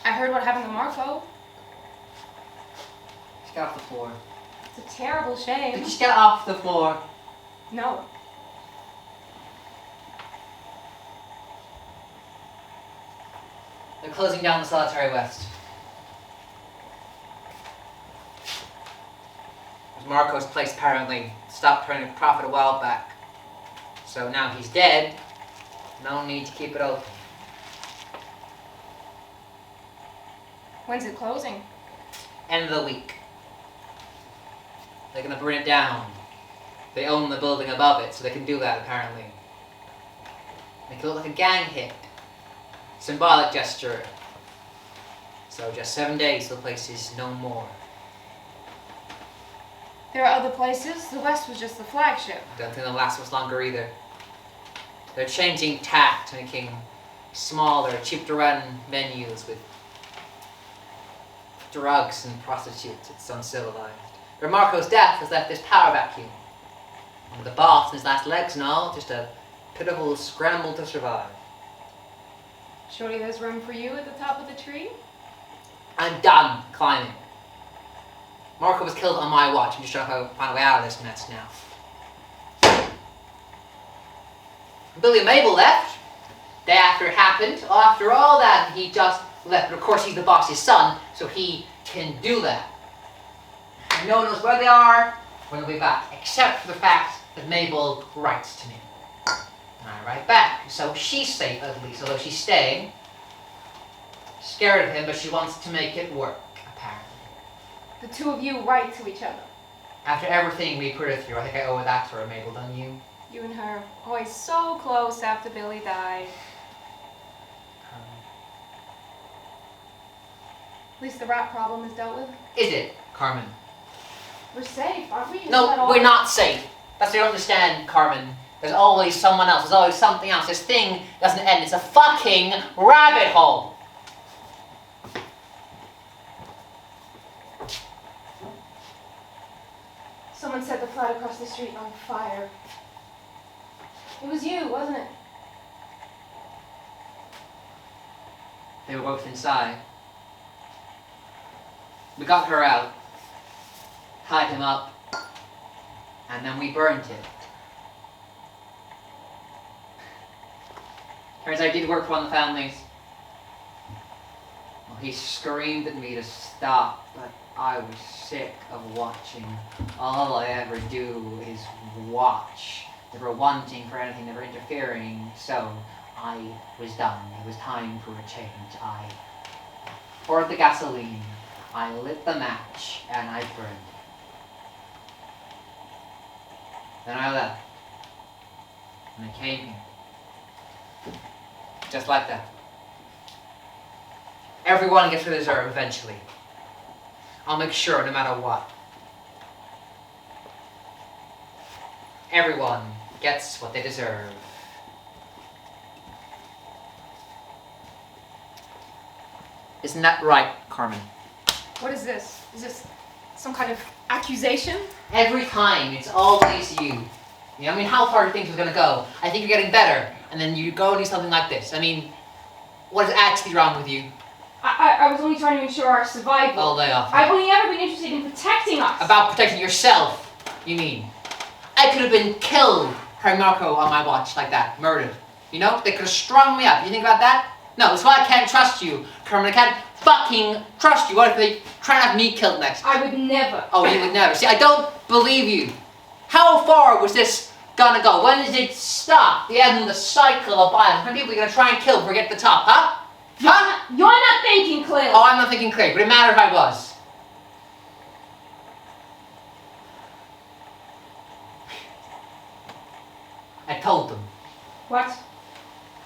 I heard what happened to Marco. Just get off the floor. It's a terrible shame. Just get off the floor. No. They're closing down the Solitary West. Marco's place apparently stopped turning a profit a while back. So now he's dead. No need to keep it open. When's it closing? End of the week. They're gonna burn it down. They own the building above it, so they can do that apparently. Make it look like a gang hit. Symbolic gesture. So just 7 days, the place is no more. There are other places. The West was just the flagship. Don't think they'll last much longer either. They're changing tact, making smaller, cheap-to-run menus with drugs and prostitutes. It's uncivilized. But Marco's death has left this power vacuum. And the boss and his last legs and all, just a pitiful scramble to survive. Surely there's room for you at the top of the tree? I'm done climbing. Marco was killed on my watch. I'm just trying to find a way out of this mess now. Billy and Mabel left. Day after it happened. After all that, he just left. But of course, he's the boss's son, so he can do that. And no one knows where they are, when they'll be back, except for the fact that Mabel writes to me. And I write back. So she's safe, at least, although she's staying. Scared of him, but she wants to make it work, apparently. The two of you write to each other. After everything we put her through, I think I owe that to her, Mabel, don't you? You and her, always so close after Billy died. At least the rat problem is dealt with. Is it, Carmen? We're safe, aren't we? No, we're not safe. That's what you don't understand, Carmen. There's always someone else. There's always something else. This thing doesn't end. It's a fucking rabbit hole. Someone set the flat across the street on fire. It was you, wasn't it? They were both inside. We got her out, tied him up, and then we burned it. Turns out I did work for one of the families. Well, he screamed at me to stop, but I was sick of watching. All I ever do is watch. Never wanting for anything, never interfering, so I was done. It was time for a change. I poured the gasoline, I lit the match, and I burned it. Then I left. And I came here. Just like that. Everyone gets what they deserve eventually. I'll make sure no matter what. Everyone gets what they deserve. Isn't that right, Carmen? What is this? Is this some kind of accusation? Every time, it's always you. You know, I mean, how far do you think it was going to go? I think you're getting better, and then you go and do something like this. I mean, what is actually wrong with you? I was only trying to ensure our survival. All day off. I've only ever been interested in protecting us. About protecting yourself, you mean? I could have been killed carrying Marco on my watch like that, murdered. You know, they could have strung me up. You think about that? No, that's why I can't trust you, Carmen. I can't fucking trust you. What if they try to have me killed next? I would never. Oh, you would never. See, I don't believe you. How far was this gonna go? When did it stop? The end of the cycle of violence. How many people are you gonna try and kill before we get to the top, huh? You're not thinking clearly. Oh, I'm not thinking clearly. Would it matter if I was? I told them. What?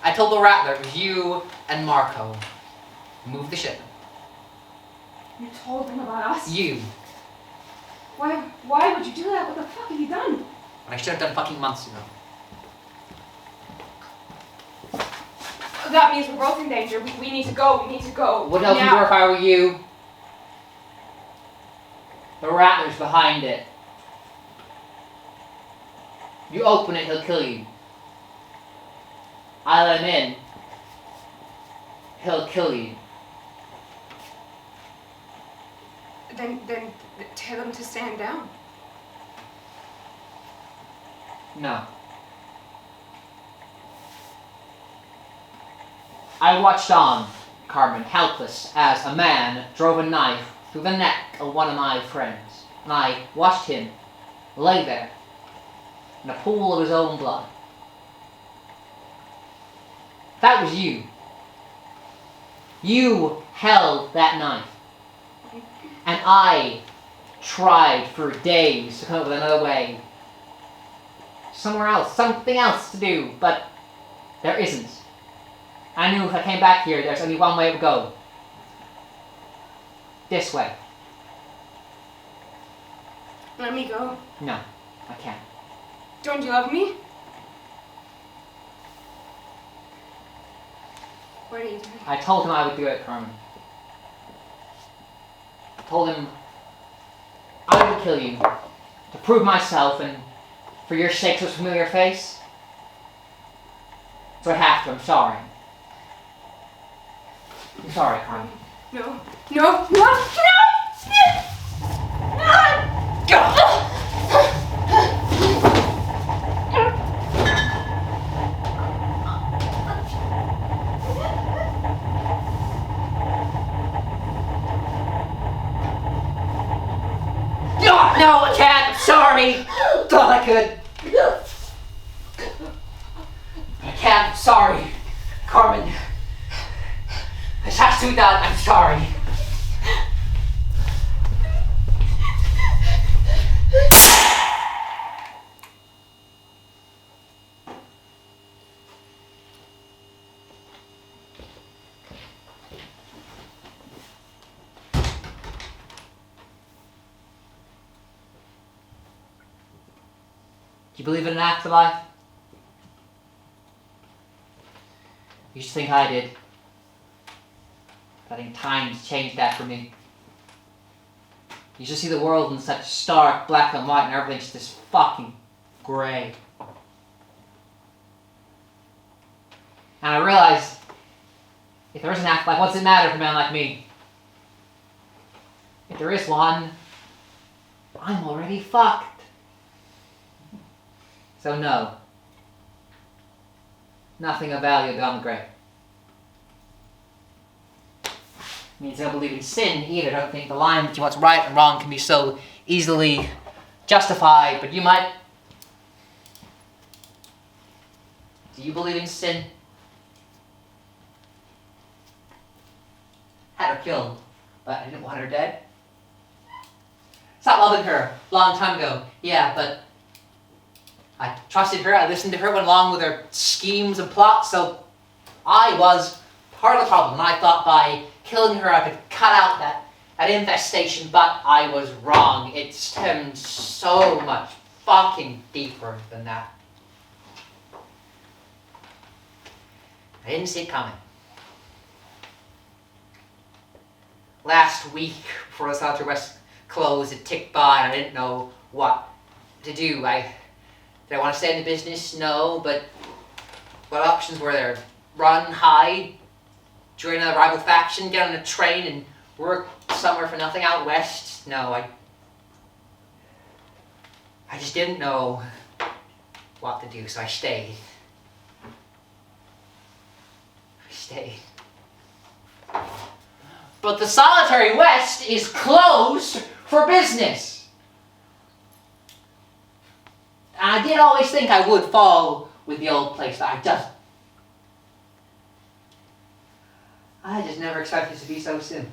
I I told the Rattler it was you and Marco. Move the shipment. You told him about us? You. Why would you do that? What the fuck have you done? What I should have done fucking months ago. That means we're both in danger. We need to go. We need to go. What else would do if I were you? The Rattler's behind it. You open it, he'll kill you. I let him in. He'll kill you. Then tell him to stand down. No. I watched on, Carmen, helpless, as a man drove a knife through the neck of one of my friends, and I watched him lay there in a pool of his own blood. That was you. You held that knife. And I tried for days to come up with another way. Somewhere else, something else to do, but there isn't. I knew if I came back here, there's only one way it would go. This way. Let me go. No, I can't. Don't you love me? What are you doing? I told him I would do it, Carmen. I told him I would kill you to prove myself and for your sake such a familiar face. So I have to, I'm sorry. I'm sorry, Carmen. No. No. No. No. No, I can't. I'm sorry. Thought I could. I can't. I'm sorry. Carmen. This has to be done. I'm sorry. Do you believe in an afterlife? You used to think I did. But I think time's changed that for me. You used to see the world in such stark black and white and everything's just fucking grey. And I realized, if there is an afterlife, what does it matter for a man like me? If there is one, I'm already fucked. So no, nothing of value beyond the grave. Means I don't believe in sin either. I don't think the line between what's right and wrong can be so easily justified, but you might. Do you believe in sin? Had her killed, but I didn't want her dead. Stopped loving her a long time ago, yeah, but I trusted her, I listened to her, went along with her schemes and plots, so I was part of the problem. And I thought by killing her I could cut out that infestation, but I was wrong. It stemmed so much fucking deeper than that. I didn't see it coming. Last week, before the Solitary West closed, it ticked by and I didn't know what to do. Did I want to stay in the business? No, but what options were there? Run, hide, join a rival faction, get on a train and work somewhere for nothing out west? No, I just didn't know what to do, so I stayed. But the Solitary West is closed for business. And I did always think I would fall with the old place, but I just never expected it to be so soon.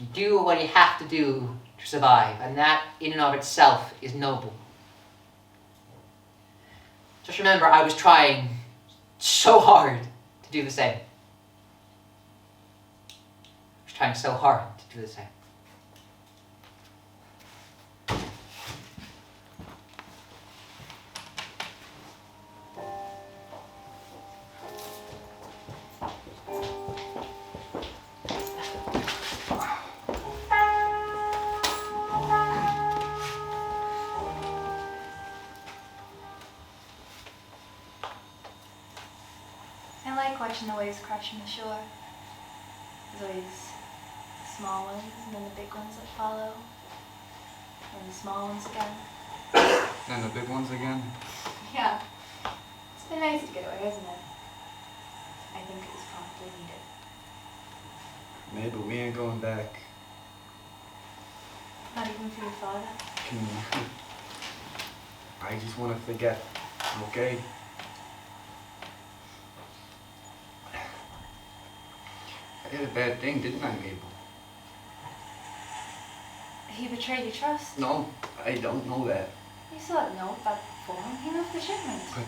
You do what you have to do to survive, and that in and of itself is noble. Just remember, I was trying so hard to do the same. I was trying so hard to do the same. I like watching the waves crash on the shore. There's always the small ones and then the big ones that follow. And the small ones again. And the big ones again. Yeah. It's been nice to get away, hasn't it? I think it was probably needed. Maybe we ain't going back. Not even for your father. I just want to forget, okay? I did a bad thing, didn't I, Mabel? He betrayed your trust. No, I don't know that. You saw a note about the form. He moved the shipment. But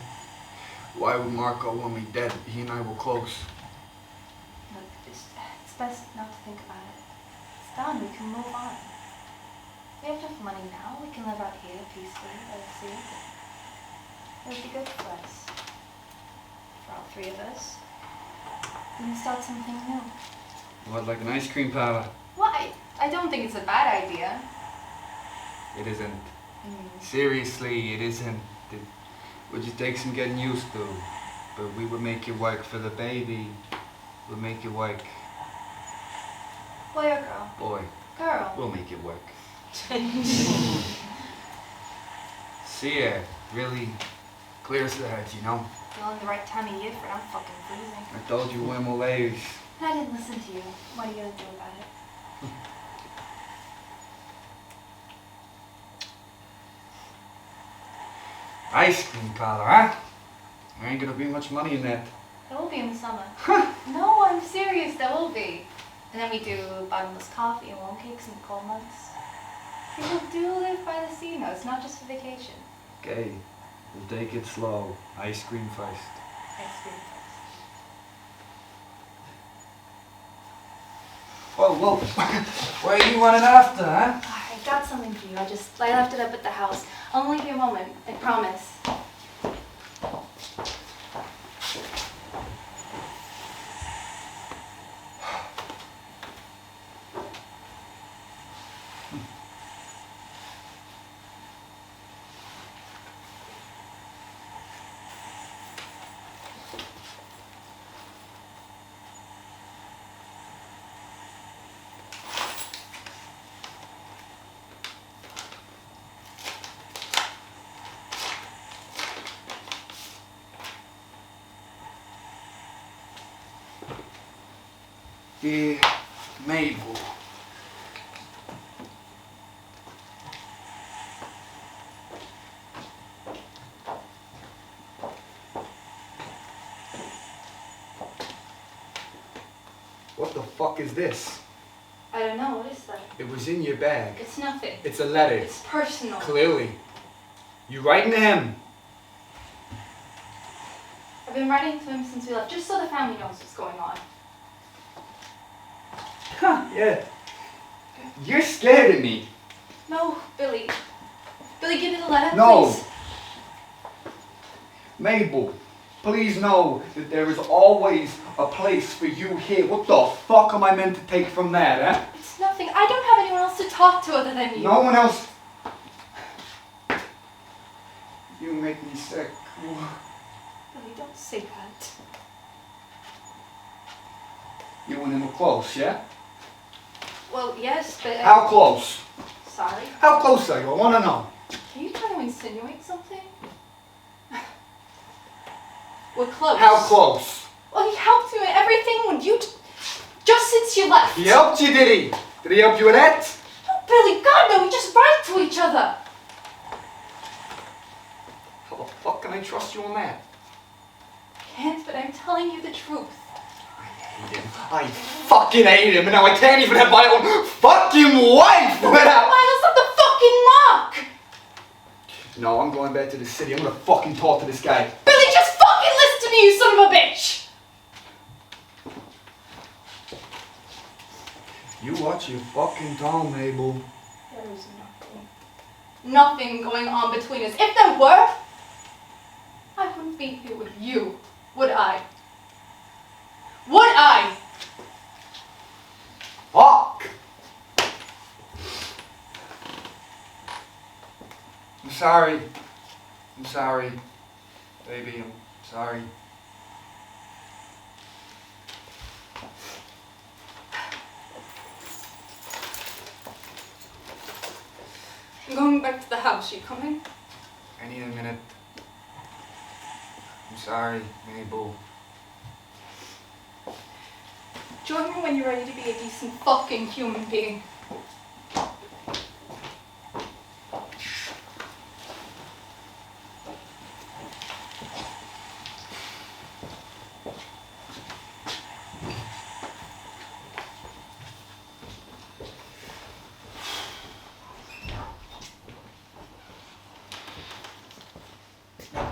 why would Marco want me dead? He and I were close. Look, it's best not to think about it. It's done. We can move on. We have enough money now. We can live out here peacefully by the sea. It would be good for us. For all three of us. We can start something new. What, like an ice cream parlor? Why? I don't think it's a bad idea. It isn't. Seriously, it isn't. It would just take some getting used to. But we would make it work for the baby. We'll make it work. Boy or girl? Boy. Girl. We'll make it work. See ya. Really clears the head, you know? You're in the right time of year for it. I'm fucking freezing. I told you 𝗬𝗚𝗍𝗁. I didn't listen to you. What are you gonna do about it? Ice cream parlor, huh? There ain't gonna be much money in that. There will be in the summer. No, I'm serious. There will be. And then we do bottomless coffee and warm cakes in the cold months. People do live by the sea now. It's not just for vacation. Okay, we'll take it slow. Ice cream first. Ice cream first. Whoa. Where are you running after, huh? I got something for you. I left it up at the house. I'll only be a moment. I promise. Dear Mabel. What the fuck is this? I don't know. What is that? It was in your bag. It's nothing. It's a letter. It's personal. Clearly. You writing to him? I've been writing to him since we left, just so the family knows what's going on. Huh, yeah. You're scared of me. No, Billy. Billy, give me the letter, No. please. Mabel, please know that there is always a place for you here. What the fuck am I meant to take from that, eh? It's nothing. I don't have anyone else to talk to other than you. No one else. You make me sick. Billy, don't say that. You and him were close, yeah? Well, yes, but... How close? Sorry. How close are you? I want to know. Are you trying to insinuate something? We're close. How close? Well, he helped me with everything when you... just since you left. He helped you, did he? Did he help you with that? No, Billy, God, no, we just write to each other. How the fuck can I trust you on that? Can't, but I'm telling you the truth. I fucking hate him, and now I can't even have my own fucking wife without... Miles, not the fucking mark! No, I'm going back to the city. I'm gonna fucking talk to this guy. Billy, just fucking listen to me, you son of a bitch! You watch your fucking tongue, Mabel. There is nothing going on between us. If there were, I wouldn't be here with you, would I? Would I? Fuck! I'm sorry. I'm sorry. Baby, I'm sorry. I'm going back to the house. You coming? I need a minute. I'm sorry, Mabel. Join me when you're ready to be a decent fucking human being.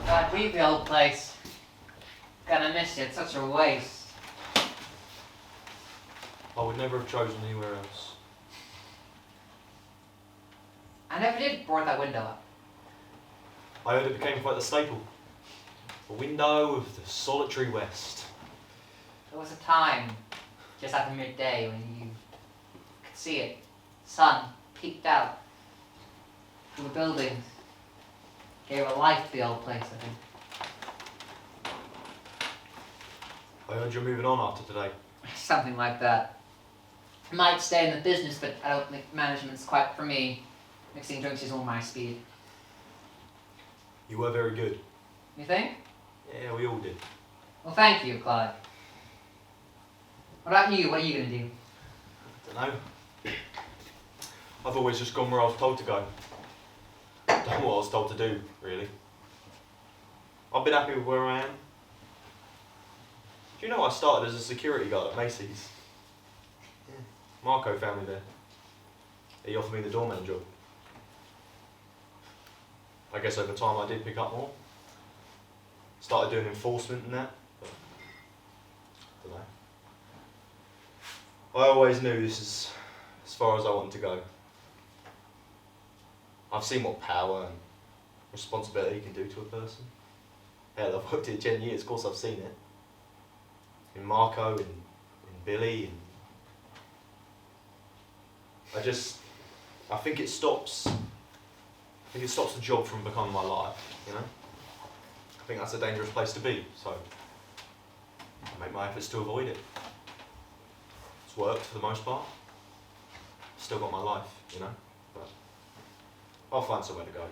God, rebuild place. Gonna miss you, it's such a waste. I would never have chosen anywhere else. I never did board that window up. I heard it became quite the staple. A window of the solitary West. There was a time, just after midday, when you could see it. Sun peeked out from the buildings. Gave a life to the old place, I think. I heard you're moving on after today. Something like that. I might stay in the business, but I don't think management's quite for me. Mixing drinks is all my speed. You were very good. You think? Yeah, we all did. Well, thank you, Clyde. What about you? What are you gonna do? Dunno. I've always just gone where I was told to go. Done what I was told to do, really. I've been happy with where I am. Do you know I started as a security guard at Macy's? Yeah. Marco found me there. He offered me the doorman job. I guess over time I did pick up more. Started doing enforcement and that, but I don't know. I always knew this is as far as I wanted to go. I've seen what power and responsibility can do to a person. Hell, I've worked here 10 years, of course I've seen it. In Marco, in Billy, and I think it stops the job from becoming my life, you know? I think that's a dangerous place to be, so I make my efforts to avoid it. It's worked for the most part. Still got my life, you know? But I'll find somewhere to go.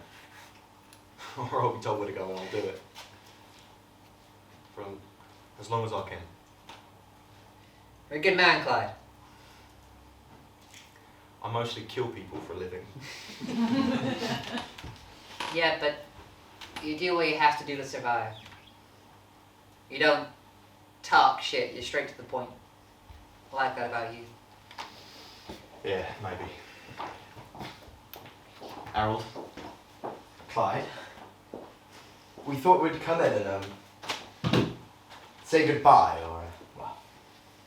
Or I'll be told where to go and I'll do it. For as long as I can. You're a good man, Clyde. I mostly kill people for a living. Yeah, but you do what you have to do to survive. You don't talk shit, you're straight to the point. I like that about you. Yeah, maybe. Harold, Clyde, we thought we'd come in and say goodbye, or well,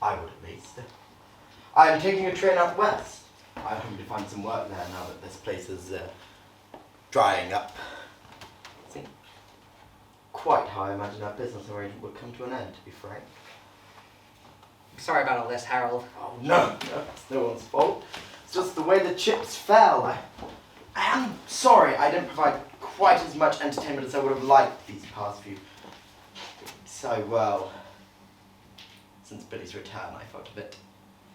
I would at least. I am taking a train out west. I'm hoping to find some work there now that this place is drying up. I think quite how I imagined our business arrangement would come to an end, to be frank. I'm sorry about all this, Harold. Oh no, it's no one's fault. It's just the way the chips fell. I am sorry I didn't provide quite as much entertainment as I would have liked these past few weeks. So, well, since Billy's return, I felt a bit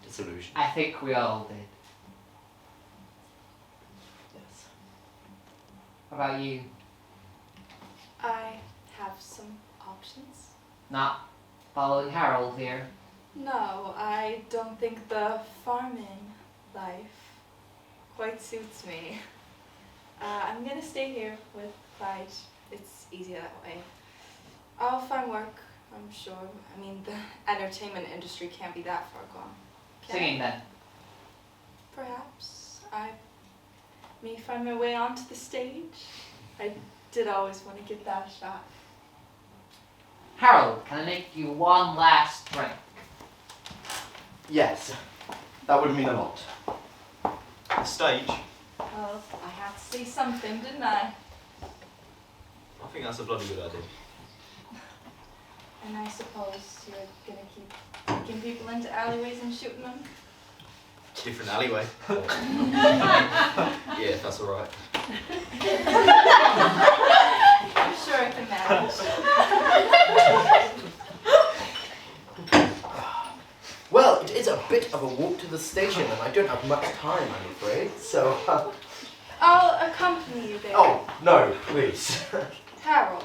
disillusioned. I think we all did. Yes. What about you? I have some options. Not following Harold here. No, I don't think the farming life quite suits me. I'm gonna stay here with Clyde. It's easier that way. I'll find work, I'm sure. I mean, the entertainment industry can't be that far gone. Can Singing it? then. Perhaps I may find my way onto the stage. I did always want to give that a shot. Harold, can I make you one last drink? Yes, that would mean a lot. The stage. Well, I had to see something, didn't I? I think that's a bloody good idea. And I suppose you're gonna keep taking people into alleyways and shooting them? Different alleyway. Yeah, if that's alright. I'm sure I can manage. Well, it is a bit of a walk to the station, and I don't have much time, I'm afraid, so... I'll accompany you there. Oh, no, please. Harold.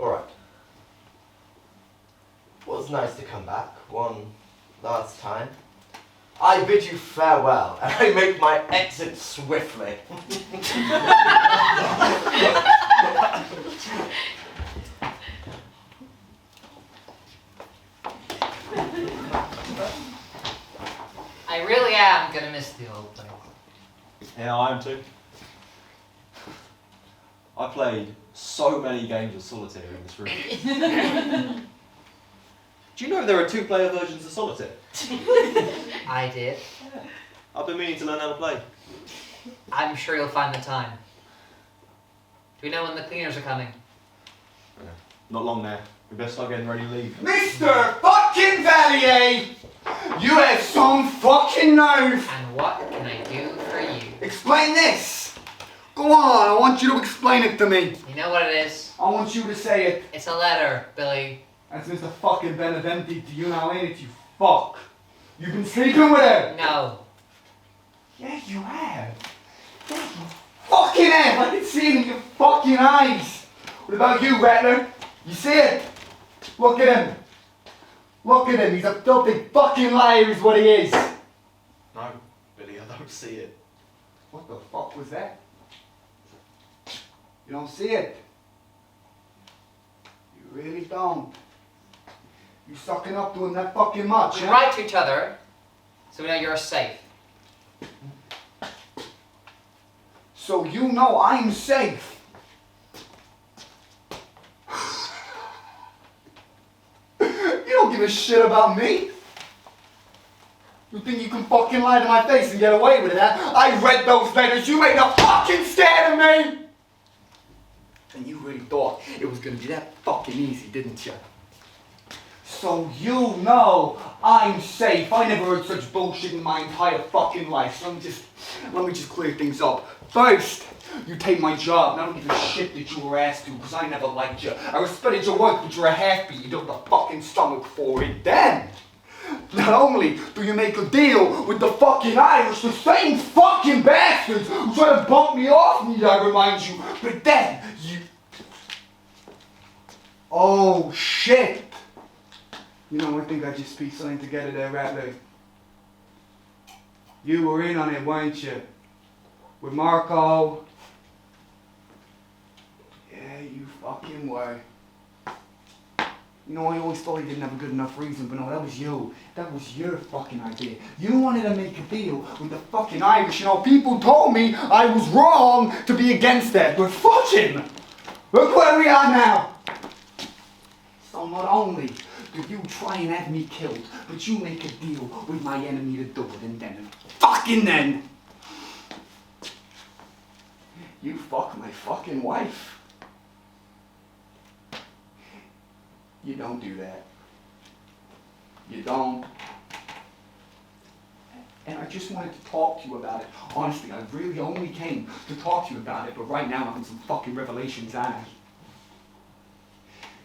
Alright. Well, it's nice to come back one last time. I bid you farewell, and I make my exit swiftly. I really am gonna miss the old place. Yeah, I am too. I played so many games of solitaire in this room. Do you know there are 2-player versions of solitaire? I did. I've been meaning to learn how to play. I'm sure you'll find the time. Do we know when the cleaners are coming? Yeah, not long now. We best start getting ready to leave. Mr. fucking Valier! You have some fucking nerve! And what can I do for you? Explain this! Go on, I want you to explain it to me. You know what it is? I want you to say it. It's a letter, Billy. That's Mr. fucking Beneventi to you now, ain't it, you fuck? You've been sleeping with her? No. Yeah, you have. Yeah, you fucking have! I can see it in your fucking eyes! What about you, Rattler? You see it? Look at him. Look at him, he's a filthy fucking liar is what he is. No, Billy, I don't see it. What the fuck was that? You don't see it? You really don't. You sucking up to him that fucking much, We huh? write to each other, so we know you're safe. So you know I'm safe. You don't give a shit about me. You think you can fucking lie to my face and get away with it, huh? I read those letters, you made a fucking stand of me! And you really thought it was gonna be that fucking easy, didn't you? So you know I'm safe. I never heard such bullshit in my entire fucking life. So let me just clear things up. First, you take my job, and I don't give a shit that you were asked to, because I never liked you. I respected your work, but you're a half-beat. You don't have the fucking stomach for it. Then, not only do you make a deal with the fucking Irish, the same fucking bastards who try to bump me off, need I remind you, but then you... Oh, shit! You know, I think I just pieced something together there, Rattler. You were in on it, weren't you? With Marco. Yeah, you fucking were. You know, I always thought he didn't have a good enough reason, but no, that was you. That was your fucking idea. You wanted to make a deal with the fucking Irish. You know, people told me I was wrong to be against that, but fuck him! Look where we are now! So not only do you try and have me killed, but you make a deal with my enemy to do it, and then, you fuck my fucking wife. You don't do that. You don't. And I just wanted to talk to you about it. Honestly, I really only came to talk to you about it, but right now I'm having some fucking revelations, aren't I?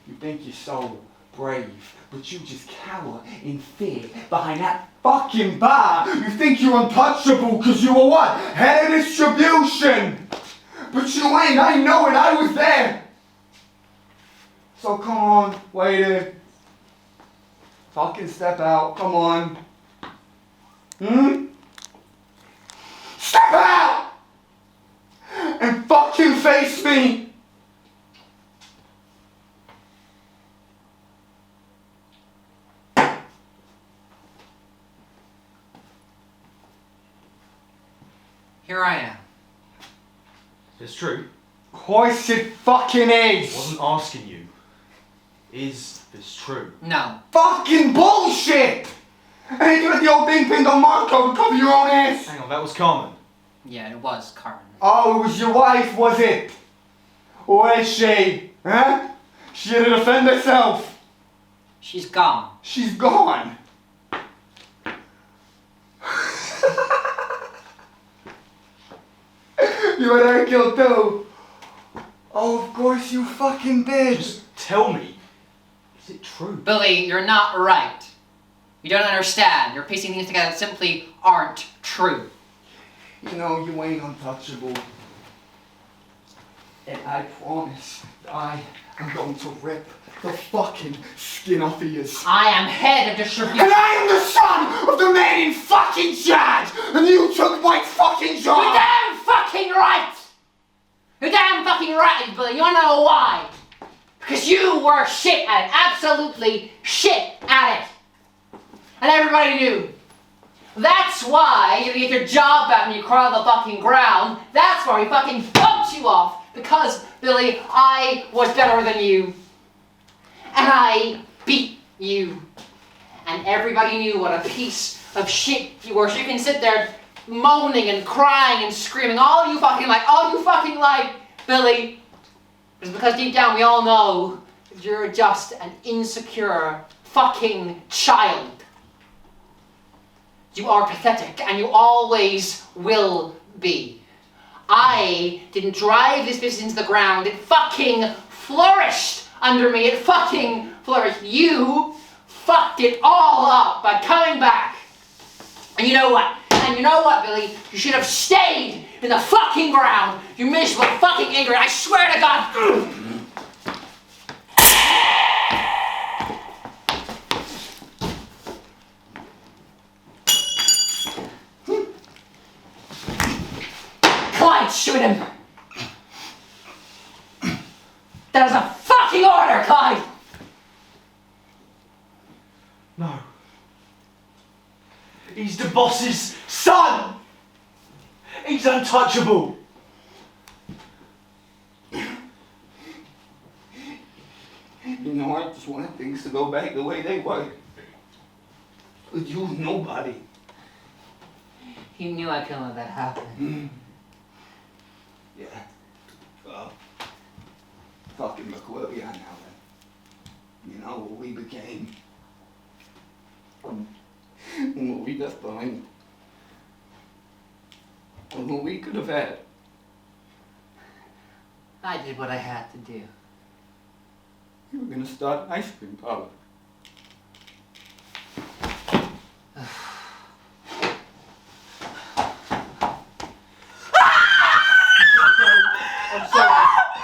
You think you're so brave, but you just cower in fear behind that fucking bar. You think you're untouchable because you were what? Head of distribution! But you ain't, I know it, I was there! So come on, waiter. Fucking step out, come on. Step out! And fucking face me! Here I am. It's true. Of course it fucking I is! wasn't asking you. Is this true? No. Fucking bullshit! And you had the old thing pinned on Marco to cover your own ass! Hang on, that was Carmen. Yeah, it was Carmen. Oh, it was your wife, was it? Where's she? Huh? She had to defend herself. She's gone. She's gone. You had her killed too. Oh, of course you fucking did. Just tell me. Is it true? Billy, you're not right. You don't understand. You're piecing things together that simply aren't true. You know, you ain't untouchable. And I promise I am going to rip the fucking skin off of yours. I am head of distribution. And I am the son of the man in fucking charge! And you took my fucking job! You're damn fucking right! You're damn fucking right, Billy. You wanna know why? Because you were shit at it. Absolutely shit at it. And everybody knew. That's why you get your job back when you crawl on the fucking ground. That's why we fucking bumped you off. Because, Billy, I was better than you. And I beat you. And everybody knew what a piece of shit you were. So you can sit there moaning and crying and screaming all you fucking like, Billy. It's because deep down we all know that you're just an insecure fucking child. You are pathetic, and you always will be. I didn't drive this business into the ground. It fucking flourished under me. It fucking flourished. You fucked it all up by coming back. And you know what? Billy? You should have stayed in the fucking ground. You miserable fucking ignorant. I swear to God. Shoot him! That is a fucking order, Clyde! No. He's the boss's son! He's untouchable! You know, I just wanted things to go back the way they were. But you, nobody. You knew I couldn't let that happen. Yeah. Well, fucking 𝗻𝗁𝗶𝗽𝗁𝗁 now then. You know what we became. What we left behind. And what we could have had. I did what I had to do. You were gonna start an ice cream parlor.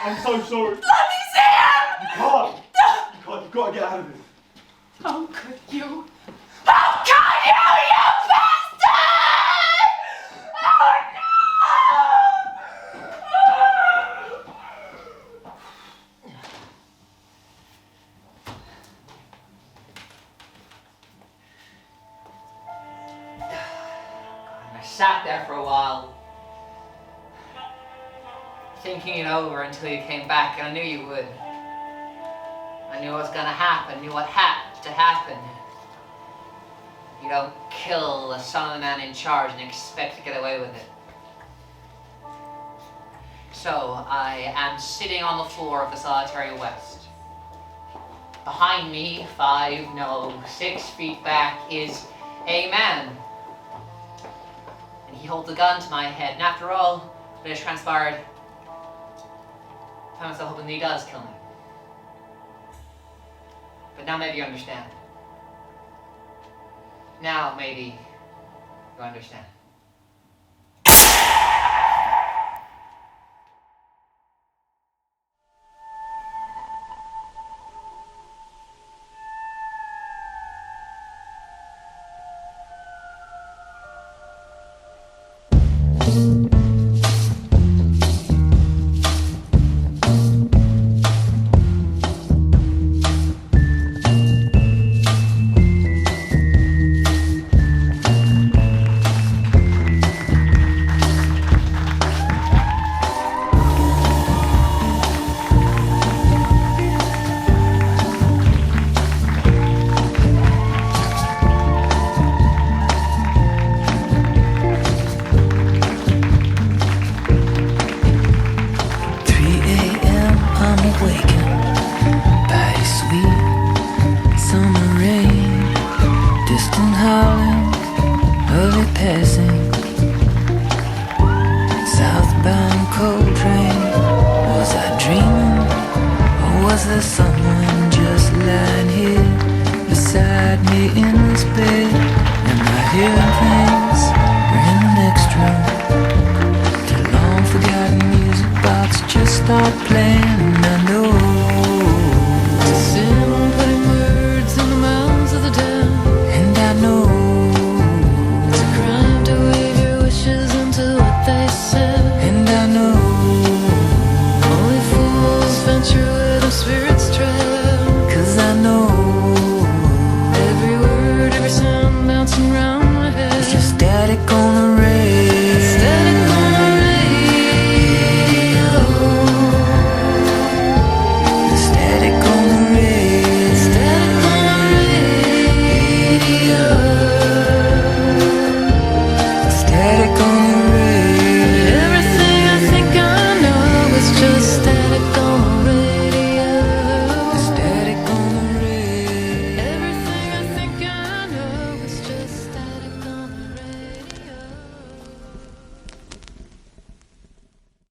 I'm so sorry. Let me see him! You can't. You've got to get out of this. How could you? How could you, you bastard! Oh I sat there for a while, thinking it over until you came back, and I knew you would. I knew what was gonna happen, knew what had to happen. You don't kill the son of the man in charge and expect to get away with it. So, I am sitting on the floor of the solitary West. Behind me, 6 feet back, is a man. And he holds a gun to my head, and after all that has transpired, I find myself hoping that he does kill me. But now maybe you understand. Now maybe you understand. bound cold train. Was I dreaming, or was there someone just lying here beside me in this bed? Am I hearing things? We're in the next room. The long forgotten music box just start playing.